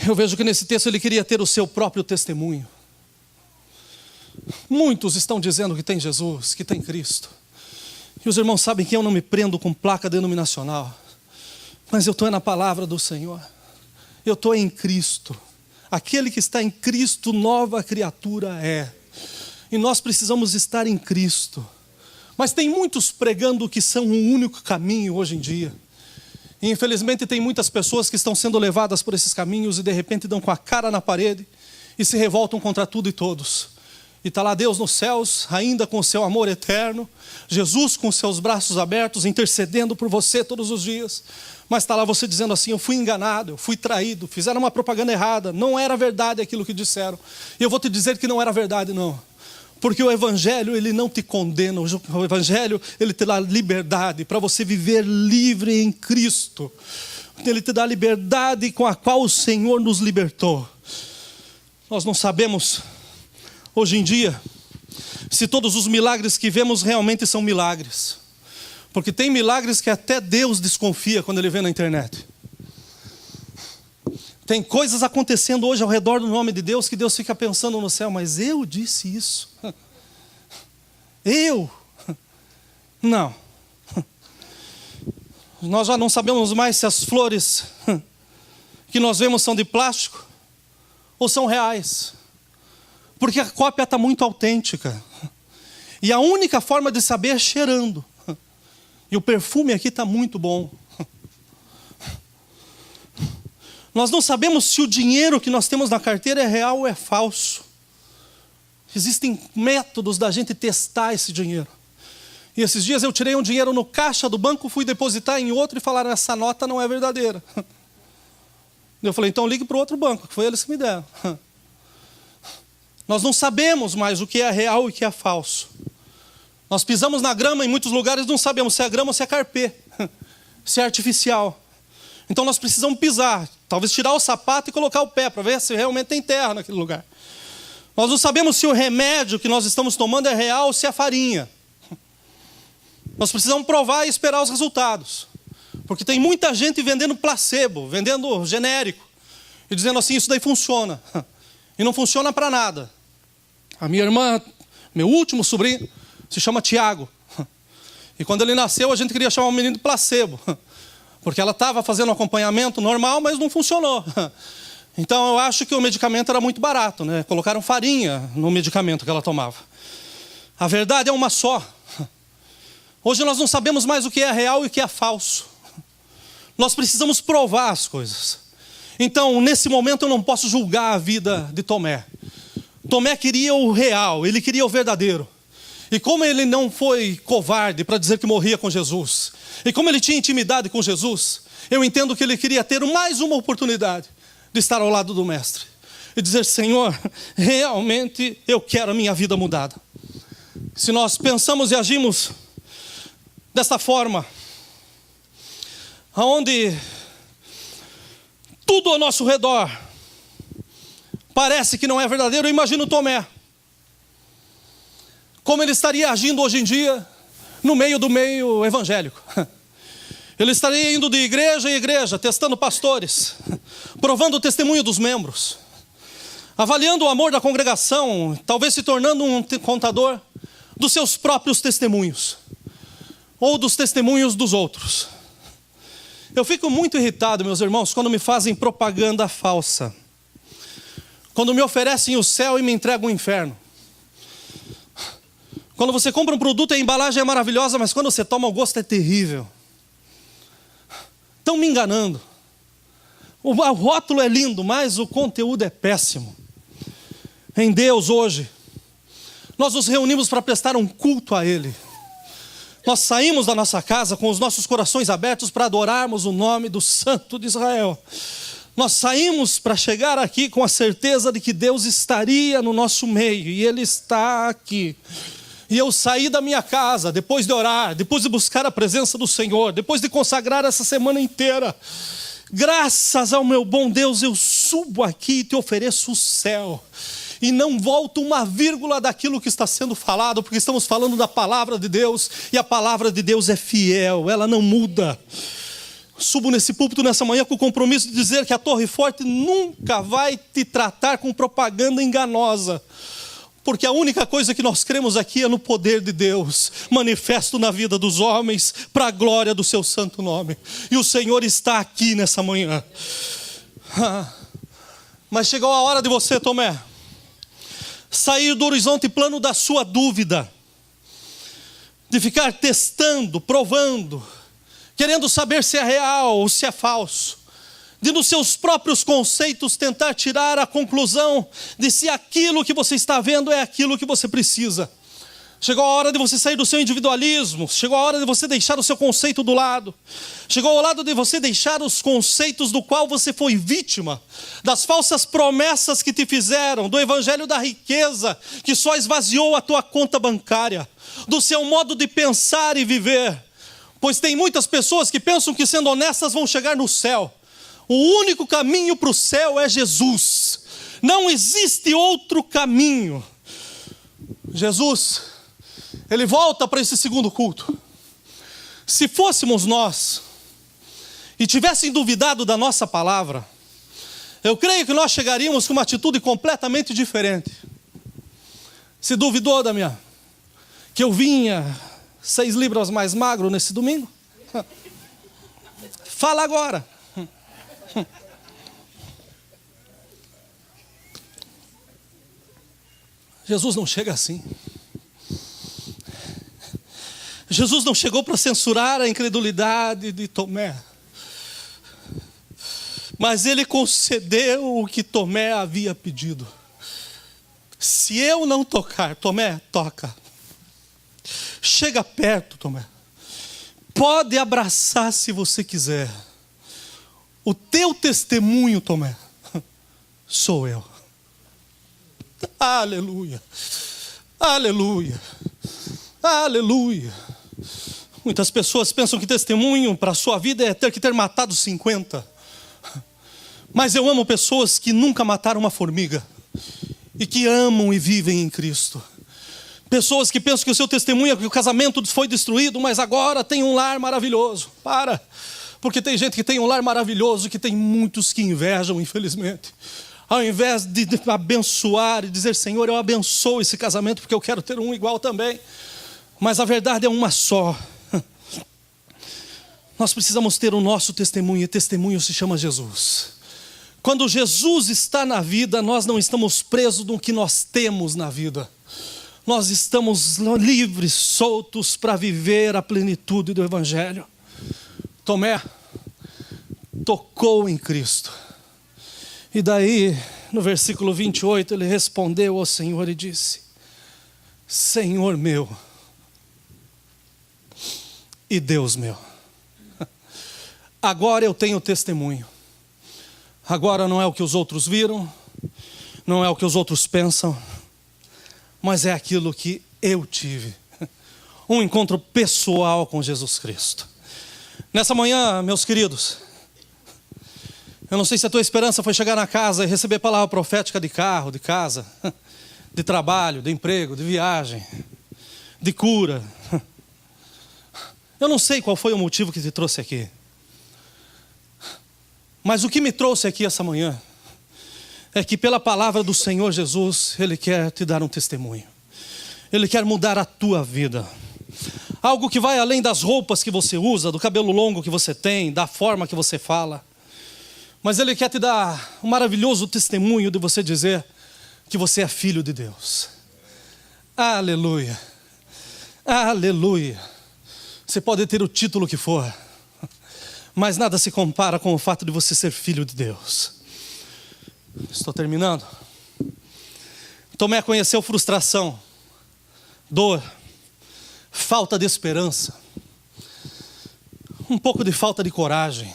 A: Eu vejo que nesse texto ele queria ter o seu próprio testemunho. Muitos estão dizendo que tem Jesus, que tem Cristo. E os irmãos sabem que eu não me prendo com placa denominacional. Mas eu estou na palavra do Senhor. Eu estou em Cristo. Aquele que está em Cristo, nova criatura é. E nós precisamos estar em Cristo. Mas tem muitos pregando que são o único caminho hoje em dia. E infelizmente tem muitas pessoas que estão sendo levadas por esses caminhos e de repente dão com a cara na parede e se revoltam contra tudo e todos. E está lá Deus nos céus, ainda com o seu amor eterno, Jesus com os seus braços abertos, intercedendo por você todos os dias. Mas está lá você dizendo assim, eu fui enganado, eu fui traído, fizeram uma propaganda errada, não era verdade aquilo que disseram. E eu vou te dizer que não era verdade não. Porque o Evangelho, ele não te condena, o Evangelho, ele te dá liberdade para você viver livre em Cristo. Ele te dá liberdade com a qual o Senhor nos libertou. Nós não sabemos, hoje em dia, se todos os milagres que vemos realmente são milagres. Porque tem milagres que até Deus desconfia quando ele vê na internet. Tem coisas acontecendo hoje ao redor do nome de Deus que Deus fica pensando no céu, mas eu disse isso? Eu? Não. Nós já não sabemos mais se as flores que nós vemos são de plástico ou são reais. Porque a cópia está muito autêntica. E a única forma de saber é cheirando. E o perfume aqui está muito bom. Nós não sabemos se o dinheiro que nós temos na carteira é real ou é falso. Existem métodos da gente testar esse dinheiro. E esses dias eu tirei um dinheiro no caixa do banco, fui depositar em outro e falaram, essa nota não é verdadeira. Eu falei, então ligue para o outro banco, que foi eles que me deram. Nós não sabemos mais o que é real e o que é falso. Nós pisamos na grama em muitos lugares, não sabemos se é grama ou se é carpê, se é artificial. Então nós precisamos pisar, talvez tirar o sapato e colocar o pé, para ver se realmente tem terra naquele lugar. Nós não sabemos se o remédio que nós estamos tomando é real ou se é farinha. Nós precisamos provar e esperar os resultados. Porque tem muita gente vendendo placebo, vendendo genérico, e dizendo assim, isso daí funciona. E não funciona para nada. A minha irmã, meu último sobrinho, se chama Tiago. E quando ele nasceu, a gente queria chamar o menino de placebo. Porque ela estava fazendo um acompanhamento normal, mas não funcionou. Então eu acho que o medicamento era muito barato, né? Colocaram farinha no medicamento que ela tomava. A verdade é uma só. Hoje nós não sabemos mais o que é real e o que é falso. Nós precisamos provar as coisas. Então, nesse momento eu não posso julgar a vida de Tomé. Tomé queria o real, ele queria o verdadeiro. E como ele não foi covarde para dizer que morria com Jesus, e como ele tinha intimidade com Jesus, eu entendo que ele queria ter mais uma oportunidade de estar ao lado do Mestre. E dizer, Senhor, realmente eu quero a minha vida mudada. Se nós pensamos e agimos dessa forma, onde tudo ao nosso redor parece que não é verdadeiro, eu imagino Tomé. Como ele estaria agindo hoje em dia no meio do meio evangélico. Ele estaria indo de igreja em igreja, testando pastores, provando o testemunho dos membros, avaliando o amor da congregação, talvez se tornando um contador dos seus próprios testemunhos, ou dos testemunhos dos outros. Eu fico muito irritado, meus irmãos, quando me fazem propaganda falsa. Quando me oferecem o céu e me entregam o inferno. Quando você compra um produto, a embalagem é maravilhosa, mas quando você toma, o gosto é terrível. Estão me enganando. O rótulo é lindo, mas o conteúdo é péssimo. Em Deus, hoje, nós nos reunimos para prestar um culto a Ele. Nós saímos da nossa casa com os nossos corações abertos para adorarmos o nome do Santo de Israel. Nós saímos para chegar aqui com a certeza de que Deus estaria no nosso meio, e Ele está aqui. E eu saí da minha casa, depois de orar, depois de buscar a presença do Senhor, depois de consagrar essa semana inteira. Graças ao meu bom Deus, eu subo aqui e te ofereço o céu. E não volto uma vírgula daquilo que está sendo falado, porque estamos falando da palavra de Deus, e a palavra de Deus é fiel, ela não muda. Subo nesse púlpito nessa manhã com o compromisso de dizer que a Torre Forte nunca vai te tratar com propaganda enganosa. Porque a única coisa que nós cremos aqui é no poder de Deus, manifesto na vida dos homens, para a glória do seu santo nome. E o Senhor está aqui nessa manhã. Mas chegou a hora de você, Tomé, sair do horizonte plano da sua dúvida, de ficar testando, provando, querendo saber se é real ou se é falso, de nos seus próprios conceitos tentar tirar a conclusão de se aquilo que você está vendo é aquilo que você precisa. Chegou a hora de você sair do seu individualismo, chegou a hora de você deixar o seu conceito do lado, chegou ao lado de você deixar os conceitos do qual você foi vítima, das falsas promessas que te fizeram, do evangelho da riqueza que só esvaziou a tua conta bancária, do seu modo de pensar e viver. Pois tem muitas pessoas que pensam que sendo honestas vão chegar no céu. O único caminho para o céu é Jesus. Não existe outro caminho. Jesus, Ele volta para esse segundo culto. Se fôssemos nós e tivessem duvidado da nossa palavra, eu creio que nós chegaríamos com uma atitude completamente diferente. Se duvidou, Damião, que eu vinha 6 libras mais magro nesse domingo? Fala agora. Jesus não chega assim. Jesus não chegou para censurar a incredulidade de Tomé, mas Ele concedeu o que Tomé havia pedido. Se eu não tocar, Tomé, toca. Chega perto, Tomé. Pode abraçar se você quiser. O teu testemunho, Tomé, sou eu. Aleluia. Aleluia. Aleluia. Muitas pessoas pensam que testemunho para a sua vida é ter que ter matado 50. Mas eu amo pessoas que nunca mataram uma formiga e que amam e vivem em Cristo. Pessoas que pensam que o seu testemunho é que o casamento foi destruído, mas agora tem um lar maravilhoso. Porque tem gente que tem um lar maravilhoso, que tem muitos que invejam, infelizmente. Ao invés de abençoar e dizer, Senhor, eu abençoo esse casamento, porque eu quero ter um igual também. Mas a verdade é uma só. Nós precisamos ter o nosso testemunho, e testemunho se chama Jesus. Quando Jesus está na vida, nós não estamos presos no que nós temos na vida. Nós estamos livres, soltos para viver a plenitude do Evangelho. Tomé tocou em Cristo. E daí, no versículo 28, ele respondeu ao Senhor e disse, Senhor meu e Deus meu. Agora eu tenho testemunho. Agora não é o que os outros viram, não é o que os outros pensam, mas é aquilo que eu tive. Um encontro pessoal com Jesus Cristo. Nessa manhã, meus queridos, eu não sei se a tua esperança foi chegar na casa e receber palavra profética de carro, de casa, de trabalho, de emprego, de viagem, de cura. Eu não sei qual foi o motivo que te trouxe aqui. Mas o que me trouxe aqui essa manhã é que pela palavra do Senhor Jesus, Ele quer te dar um testemunho. Ele quer mudar a tua vida. Algo que vai além das roupas que você usa, do cabelo longo que você tem, da forma que você fala. Mas Ele quer te dar um maravilhoso testemunho de você dizer que você é filho de Deus. Aleluia. Aleluia. Você pode ter o título que for, mas nada se compara com o fato de você ser filho de Deus. Estou terminando. Tomé conheceu frustração, dor, falta de esperança, um pouco de falta de coragem.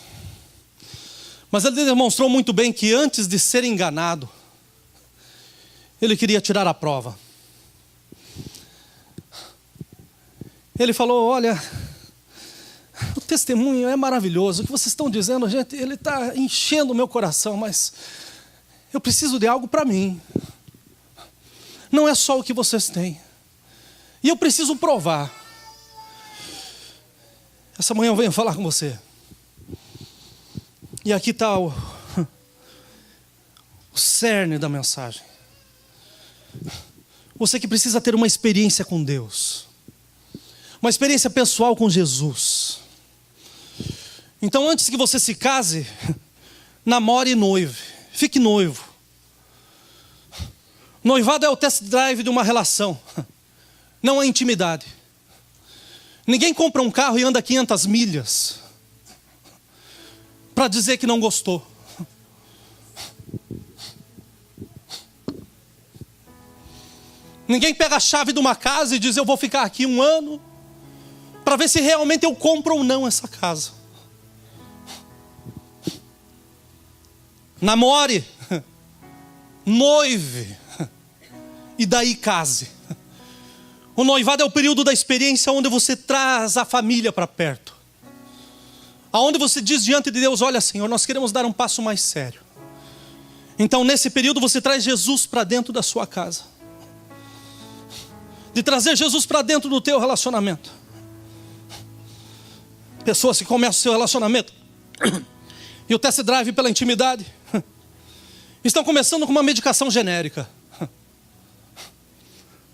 A: Mas ele demonstrou muito bem que antes de ser enganado, ele queria tirar a prova. Ele falou: olha, o testemunho é maravilhoso, o que vocês estão dizendo, gente, ele está enchendo o meu coração, mas eu preciso de algo para mim. Não é só o que vocês têm. E eu preciso provar. Essa manhã eu venho falar com você. E aqui está o cerne da mensagem. Você que precisa ter uma experiência com Deus. Uma experiência pessoal com Jesus. Então, antes que você se case, namore e noive. Fique noivo. Noivado é o test drive de uma relação. Não é intimidade. Ninguém compra um carro e anda 500 milhas para dizer que não gostou. Ninguém pega a chave de uma casa e diz: eu vou ficar aqui 1 ano para ver se realmente eu compro ou não essa casa. Namore, noive e daí case. O noivado é o período da experiência onde você traz a família para perto. Aonde você diz diante de Deus: olha, Senhor, nós queremos dar um passo mais sério. Então nesse período você traz Jesus para dentro da sua casa. De trazer Jesus para dentro do teu relacionamento. Pessoas que começam o seu relacionamento e o test drive pela intimidade estão começando com uma medicação genérica.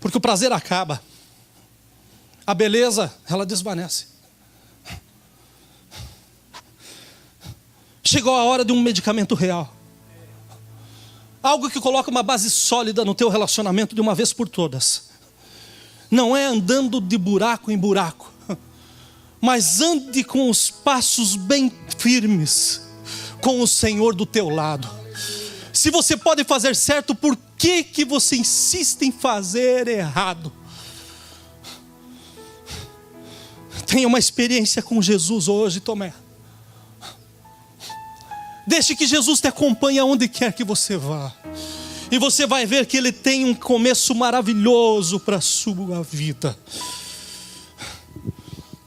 A: Porque o prazer acaba. A beleza, ela desvanece. Chegou a hora de um medicamento real. Algo que coloca uma base sólida no teu relacionamento de uma vez por todas. Não é andando de buraco em buraco, mas ande com os passos bem firmes, com o Senhor do teu lado. Se você pode fazer certo, por que você insiste em fazer errado? Tenha uma experiência com Jesus hoje, Tomé. Deixe que Jesus te acompanhe aonde quer que você vá. E você vai ver que Ele tem um começo maravilhoso para a sua vida.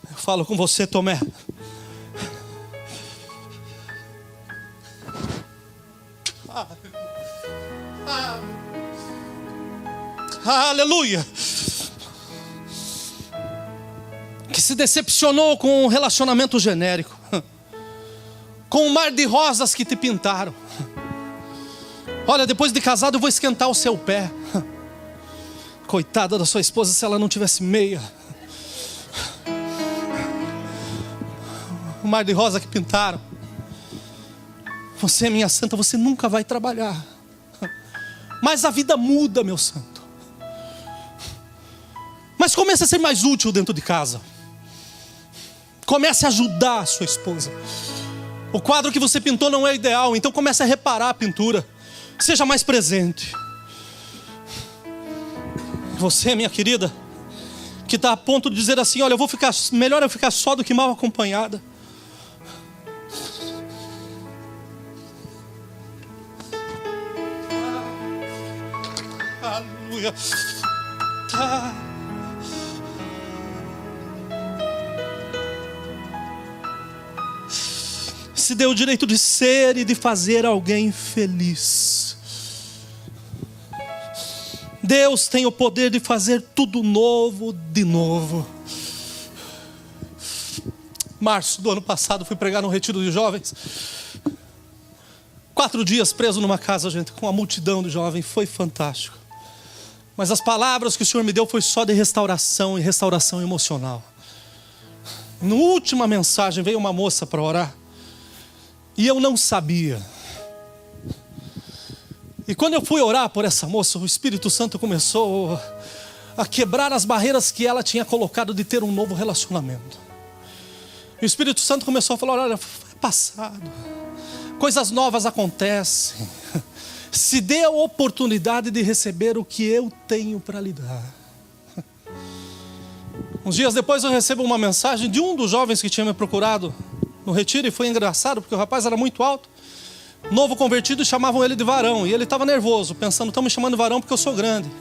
A: Eu falo com você, Tomé. Aleluia. Que se decepcionou com um relacionamento genérico, com um mar de rosas que te pintaram. Olha, depois de casado eu vou esquentar o seu pé. Coitada da sua esposa se ela não tivesse meia. O mar de rosa que pintaram. Você, minha santa, você nunca vai trabalhar. Mas a vida muda, meu santo. Mas comece a ser mais útil dentro de casa. Comece a ajudar a sua esposa. O quadro que você pintou não é ideal, então comece a reparar a pintura. Seja mais presente. Você, minha querida, que está a ponto de dizer assim: olha, melhor eu ficar só do que mal acompanhada. Aleluia. Se deu o direito de ser e de fazer alguém feliz. Deus tem o poder de fazer tudo novo de novo. Março do ano passado fui pregar no retiro de jovens. 4 dias preso numa casa, gente, com uma multidão de jovens. Foi fantástico. Mas as palavras que o Senhor me deu foi só de restauração e restauração emocional. Na última mensagem veio uma moça para orar. E eu não sabia. E quando eu fui orar por essa moça, o Espírito Santo começou a quebrar as barreiras que ela tinha colocado de ter um novo relacionamento. E o Espírito Santo começou a falar: olha, é passado. Coisas novas acontecem. Se dê a oportunidade de receber o que eu tenho para lhe dar. Uns dias depois eu recebo uma mensagem de um dos jovens que tinha me procurado no retiro, e foi engraçado, porque o rapaz era muito alto, novo convertido, e chamavam ele de varão. E ele estava nervoso, pensando, estão me chamando de varão porque eu sou grande.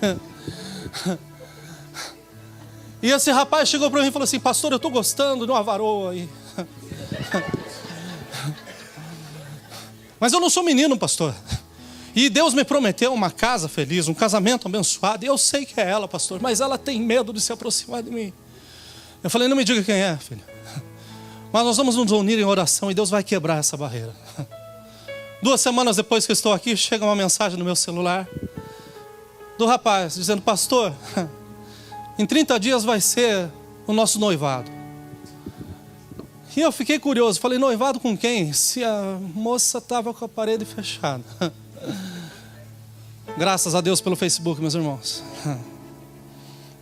A: E esse rapaz chegou para mim e falou assim: pastor, eu estou gostando de uma varoa aí. Mas eu não sou menino, pastor. E Deus me prometeu uma casa feliz, um casamento abençoado. E eu sei que é ela, pastor, mas ela tem medo de se aproximar de mim. Eu falei: não me diga quem é, filho. Mas nós vamos nos unir em oração e Deus vai quebrar essa barreira. 2 semanas depois que eu estou aqui, chega uma mensagem no meu celular do rapaz dizendo: pastor, em 30 dias vai ser o nosso noivado. E eu fiquei curioso, falei: noivado com quem? Se a moça estava com a parede fechada. Graças a Deus pelo Facebook, meus irmãos.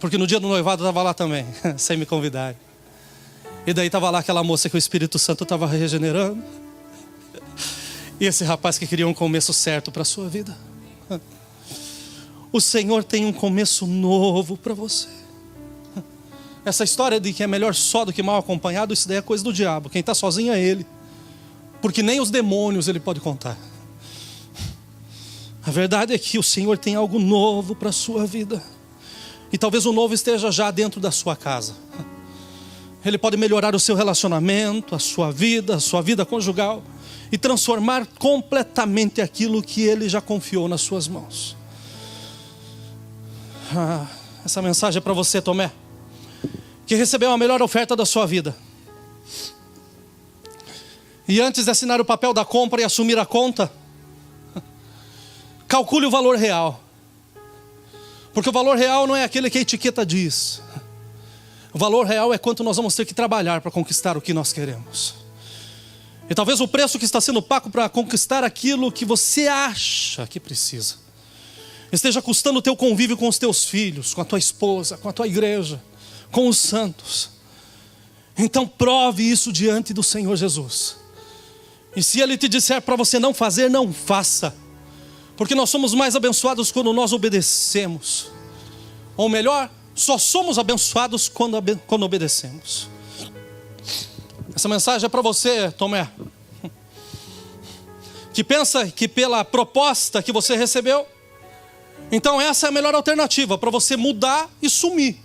A: Porque no dia do noivado eu estava lá também, sem me convidar. E daí estava lá aquela moça que o Espírito Santo estava regenerando. E esse rapaz que queria um começo certo para a sua vida. O Senhor tem um começo novo para você. Essa história de que é melhor só do que mal acompanhado, isso daí é coisa do diabo. Quem está sozinho é ele. Porque nem os demônios ele pode contar. A verdade é que o Senhor tem algo novo para a sua vida. E talvez o novo esteja já dentro da sua casa. Ele pode melhorar o seu relacionamento, a sua vida conjugal, e transformar completamente aquilo que Ele já confiou nas suas mãos. Essa mensagem é para você, Tomé, que recebeu a melhor oferta da sua vida. E antes de assinar o papel da compra e assumir a conta, calcule o valor real. Porque o valor real não é aquele que a etiqueta diz. O valor real é quanto nós vamos ter que trabalhar para conquistar o que nós queremos. E talvez o preço que está sendo pago para conquistar aquilo que você acha que precisa esteja custando o teu convívio com os teus filhos, com a tua esposa, com a tua igreja, com os santos. Então prove isso diante do Senhor Jesus. E se Ele te disser para você não fazer, não faça. Porque nós somos mais abençoados quando nós obedecemos. Ou melhor, só somos abençoados quando obedecemos. Essa mensagem é para você, Tomé, que pensa que pela proposta que você recebeu, então essa é a melhor alternativa para você mudar e sumir.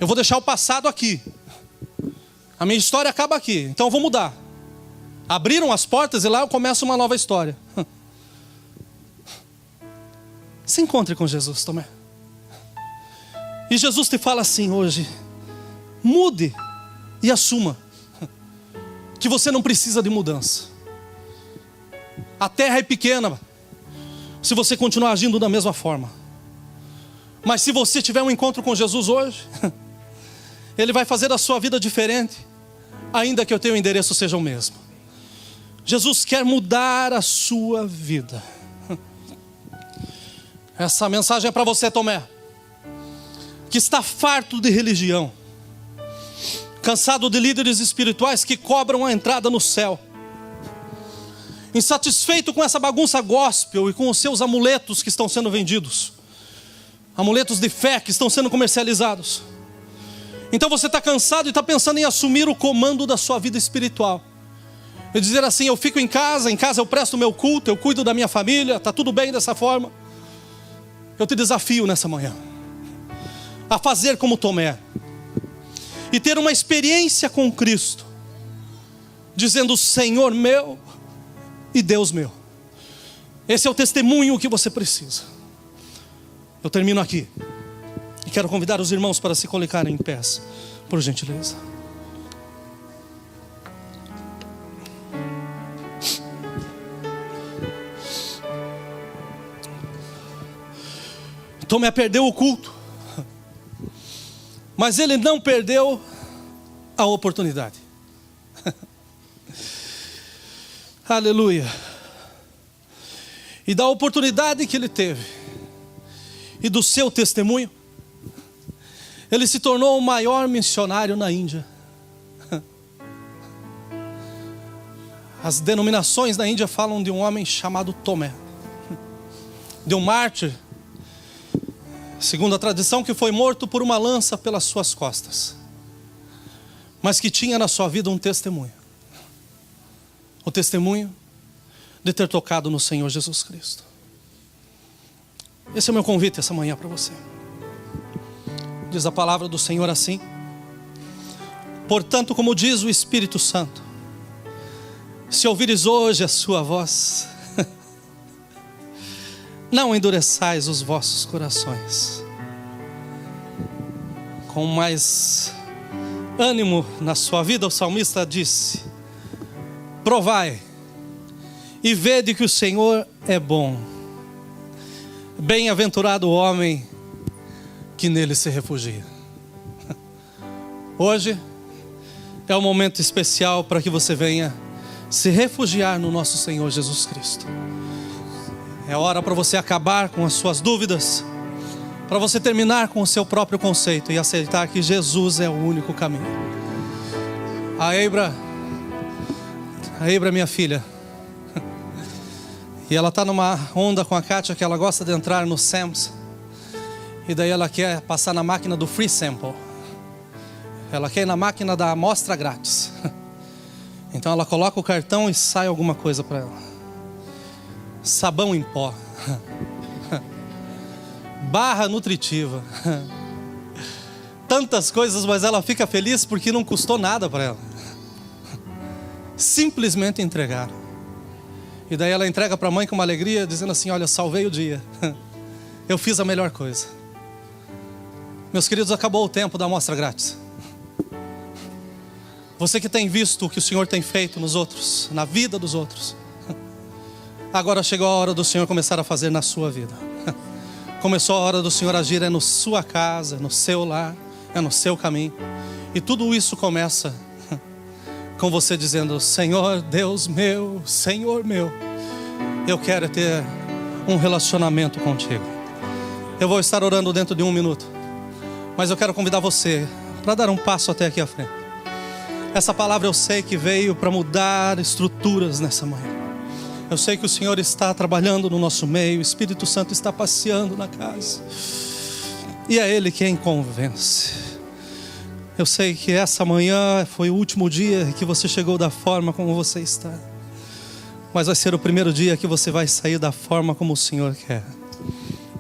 A: Eu vou deixar o passado aqui. A minha história acaba aqui, então eu vou mudar. Abriram as portas e lá eu começo uma nova história. Se encontre com Jesus, Tomé. E Jesus te fala assim hoje: mude e assuma que você não precisa de mudança. A terra é pequena se você continuar agindo da mesma forma. Mas se você tiver um encontro com Jesus hoje, Ele vai fazer a sua vida diferente, ainda que o teu endereço seja o mesmo. Jesus quer mudar a sua vida. Essa mensagem é para você, Tomé, que está farto de religião, cansado de líderes espirituais que cobram a entrada no céu, insatisfeito com essa bagunça gospel e com os seus amuletos que estão sendo vendidos, amuletos de fé que estão sendo comercializados. Então você está cansado e está pensando em assumir o comando da sua vida espiritual e dizer assim: eu fico em casa eu presto o meu culto, eu cuido da minha família, está tudo bem dessa forma. Eu te desafio nessa manhã a fazer como Tomé e ter uma experiência com Cristo, dizendo: Senhor meu e Deus meu. Esse é o testemunho que você precisa. Eu termino aqui e quero convidar os irmãos para se colocarem em pés, por gentileza. Tomé perdeu o culto, mas ele não perdeu a oportunidade. Aleluia. E da oportunidade que ele teve e do seu testemunho, ele se tornou o maior missionário na Índia. As denominações na Índia falam de um homem chamado Tomé, de um mártir, segundo a tradição, que foi morto por uma lança pelas suas costas. mas que tinha na sua vida um testemunho. O testemunho de ter tocado no Senhor Jesus Cristo. Esse é o meu convite essa manhã para você. Diz a palavra do Senhor assim: portanto, como diz o Espírito Santo, se ouvires hoje a sua voz, não endureçais os vossos corações. Com mais ânimo na sua vida, o salmista disse: provai e vede que o Senhor é bom. Bem-aventurado o homem que nele se refugia. Hoje é um momento especial para que você venha se refugiar no nosso Senhor Jesus Cristo. É hora para você acabar com as suas dúvidas, para você terminar com o seu próprio conceito e aceitar que Jesus é o único caminho. A Eibra, minha filha, e ela está numa onda com a Kátia que ela gosta de entrar no Sam's, e daí ela quer passar na máquina do Free Sample. Ela quer ir na máquina da amostra grátis. Então ela coloca o cartão e sai alguma coisa para ela. Sabão em pó, barra nutritiva, tantas coisas, mas ela fica feliz porque não custou nada para ela. Simplesmente entregaram. E daí ela entrega para a mãe com uma alegria, dizendo assim: olha, salvei o dia. Eu fiz a melhor coisa. Meus queridos, acabou o tempo da amostra grátis. Você que tem visto o que o Senhor tem feito nos outros, na vida dos outros, agora chegou a hora do Senhor começar a fazer na sua vida. Começou a hora do Senhor agir na sua casa, no seu lar, no seu caminho. E tudo isso começa com você dizendo: Senhor Deus meu, Senhor meu, eu quero ter um relacionamento contigo. Eu vou estar orando dentro de 1 minuto, mas eu quero convidar você para dar um passo até aqui à frente. Essa palavra eu sei que veio para mudar estruturas nessa manhã. Eu sei que o Senhor está trabalhando no nosso meio, o Espírito Santo está passeando na casa, e é Ele quem convence. Eu sei que essa manhã foi o último dia que você chegou da forma como você está, mas vai ser o primeiro dia que você vai sair da forma como o Senhor quer.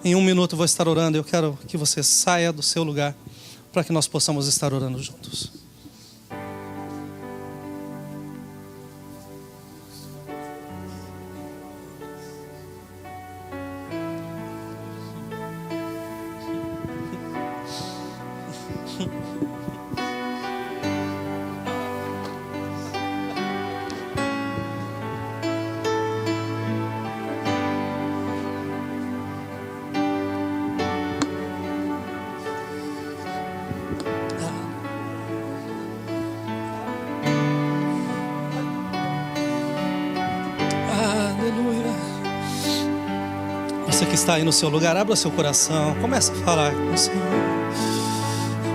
A: Em 1 minuto eu vou estar orando. Eu quero que você saia do seu lugar para que nós possamos estar orando juntos. Você que está aí no seu lugar, abra seu coração, comece a falar com o Senhor.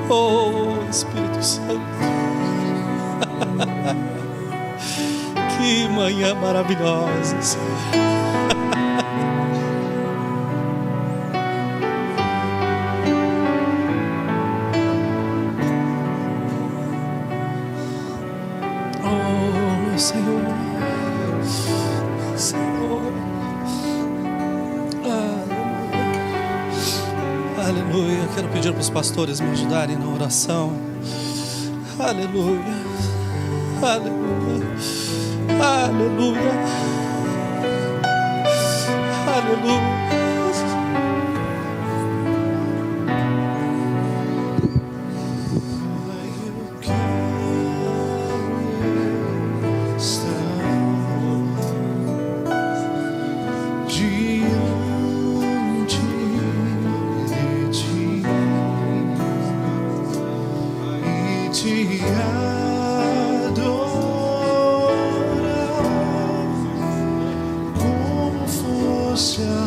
A: Oh, Espírito Santo, que manhã maravilhosa, Senhor. Oh, meu Senhor, Senhor. Aleluia. Quero pedir para os pastores me ajudarem na oração. Aleluia. Aleluia. Aleluia. Aleluia.
B: Como fosse a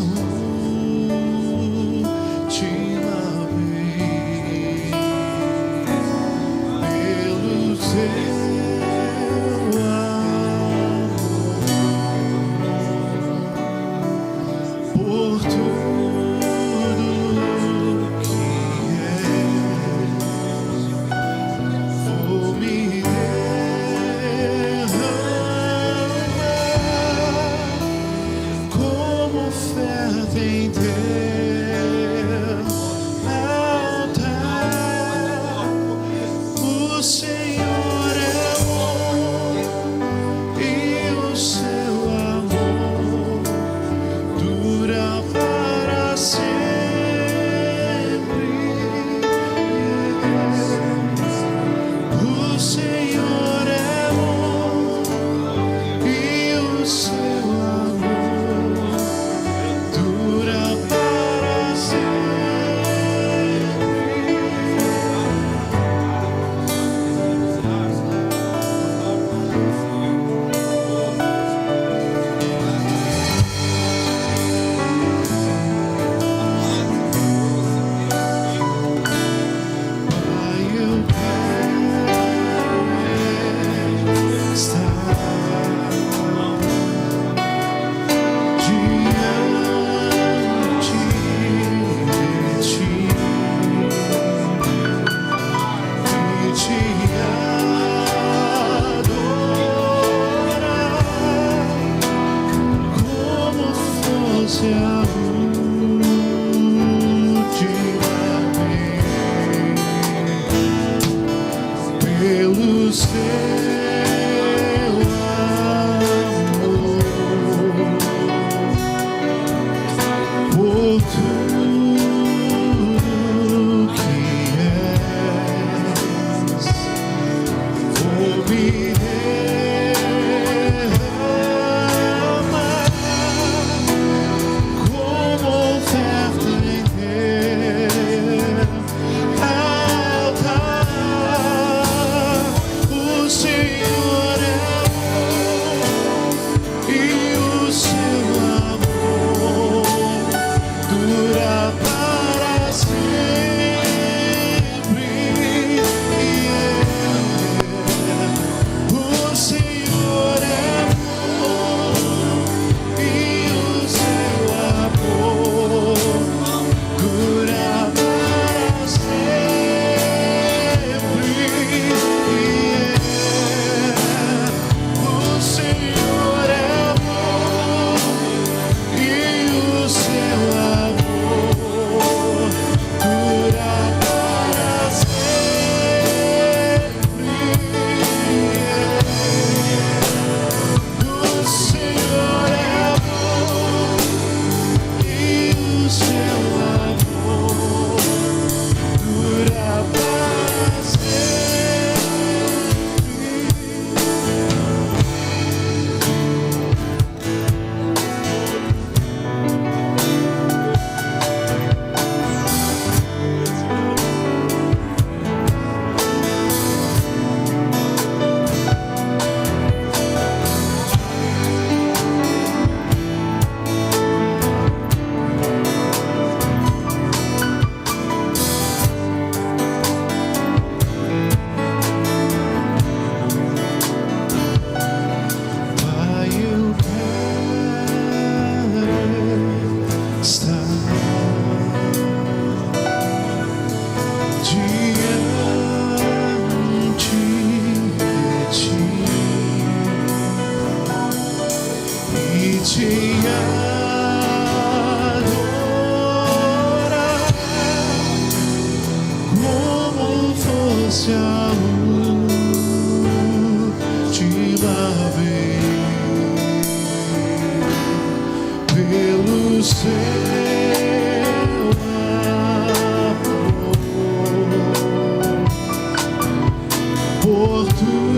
B: Por tu